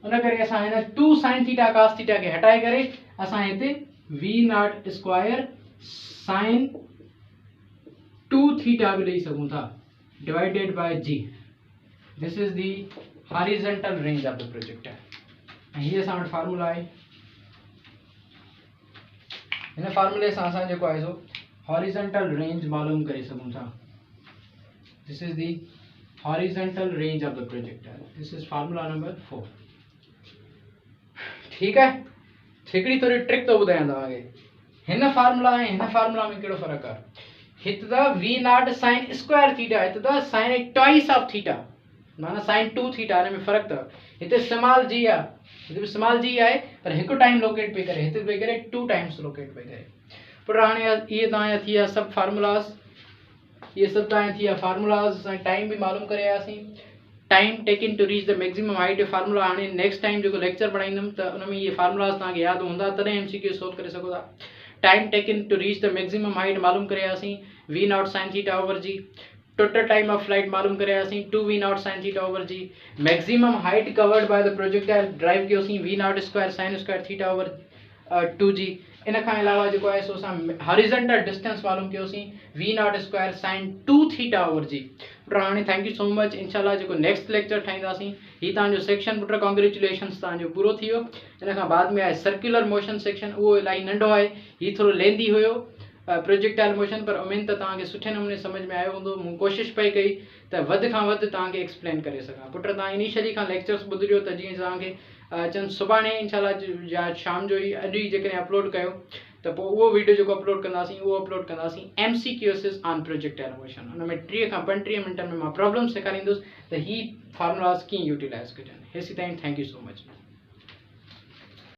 S1: उन करे असां हिन 2 sin थीटा cos थीटा खे हटाए करे असां हिते v0 स्क्वायर sin 2 थीटा भी ॾेई सघूं था divided by g। This is the horizontal range of the projectile ऐं हीअ असां वटि फार्मूला आहे। हिन फार्मूले सां असां जेको आहे सो हॉरिजॉन्टल रेंज मालूम करे सघूं था। This is the horizontal range of the projectile this is formula number 4 ठीक है। हिकिड़ी थोरी ट्रिक तो ॿुधायां तव्हांखे हिन फार्मूला ऐं हिन फार्मूला में कहिड़ो फ़र्क़ु आहे। हिते त v0 sin स्क्वायर थीटा हिते त sin ट्वाइस ऑफ थीटा माना sin 2 थीटा हिन में फ़र्क़ु अथव। हिते स्मॉल g आहे हिते भी स्मॉल g आहे पर हिकु टाइम लोकेट पे करे हिते पे करे 2 टाइम्स लोकेट पे करे पर हाणे ये तव्हांजा थी विया सभु फार्मूलास ये सभु तव्हांजा थी विया फार्मूलास असां टाइम भी मालूम करे आयासीं time taken to reach the maximum height जो फार्मूला हाणे नेक्स्ट टाइम जो लेक्चर पढ़ाईंदुमि त उन में ये फार्मूलास तव्हांखे यादि हूंदा तॾहिं MCQ सोल्व करे सघो था। Time taken to reach the maximum height मालूम करे आयासीं v0 sin theta over g total time of flight मालूम करे आयासीं 2v0 sin theta over g maximum height covered by the projectile derive कयोसीं v0 square sin square theta over 2g। इन खां अलावा जेको आहे सो असां हॉरिजॉन्टल डिस्टेंस मालूम कयोसीं v0 square sin 2 theta over g। Put हाणे थैंक यू सो मच इंशाल्लाह जेको नेक्स्ट लेक्चर ठाहींदासीं ही तव्हांजो सेक्शन पुट कॉन्ग्रेचुलेशन्स तव्हांजो पूरो थी वियो। इन खां बाद में आहे सर्कुलर मोशन सेक्शन उहो इलाही नंढो आहे ही थोरो लेंदी हुयो प्रोजेक्टाइल मोशन पर उमेद त तव्हांखे सुठे नमूने समझ में आयो हूंदो। मूं कोशिशि पई कई त वधि खां वधि तव्हांखे एक्सप्लेन करे सघां। पुट तव्हां इनिशियली खां लेक्चर्स ॿुधिजो त जीअं तव्हांखे चंद सुभाणे इंशाल्लाह या शाम जो ही अॼु ई जेकॾहिं अपलोड कयो त पोइ उहो वीडियो जेको अपलोड कंदासीं उहो अपलोड कंदासीं MCQs ऑन प्रोजेक्ट एलोवेशन। हुन में 30 खां 35 मिंटनि में मां प्रॉब्लम सेखारींदुसि त ही फार्मूलास कीअं यूटिलाइज़ कजनि। हेसि ताईं थैंक यू सो मच।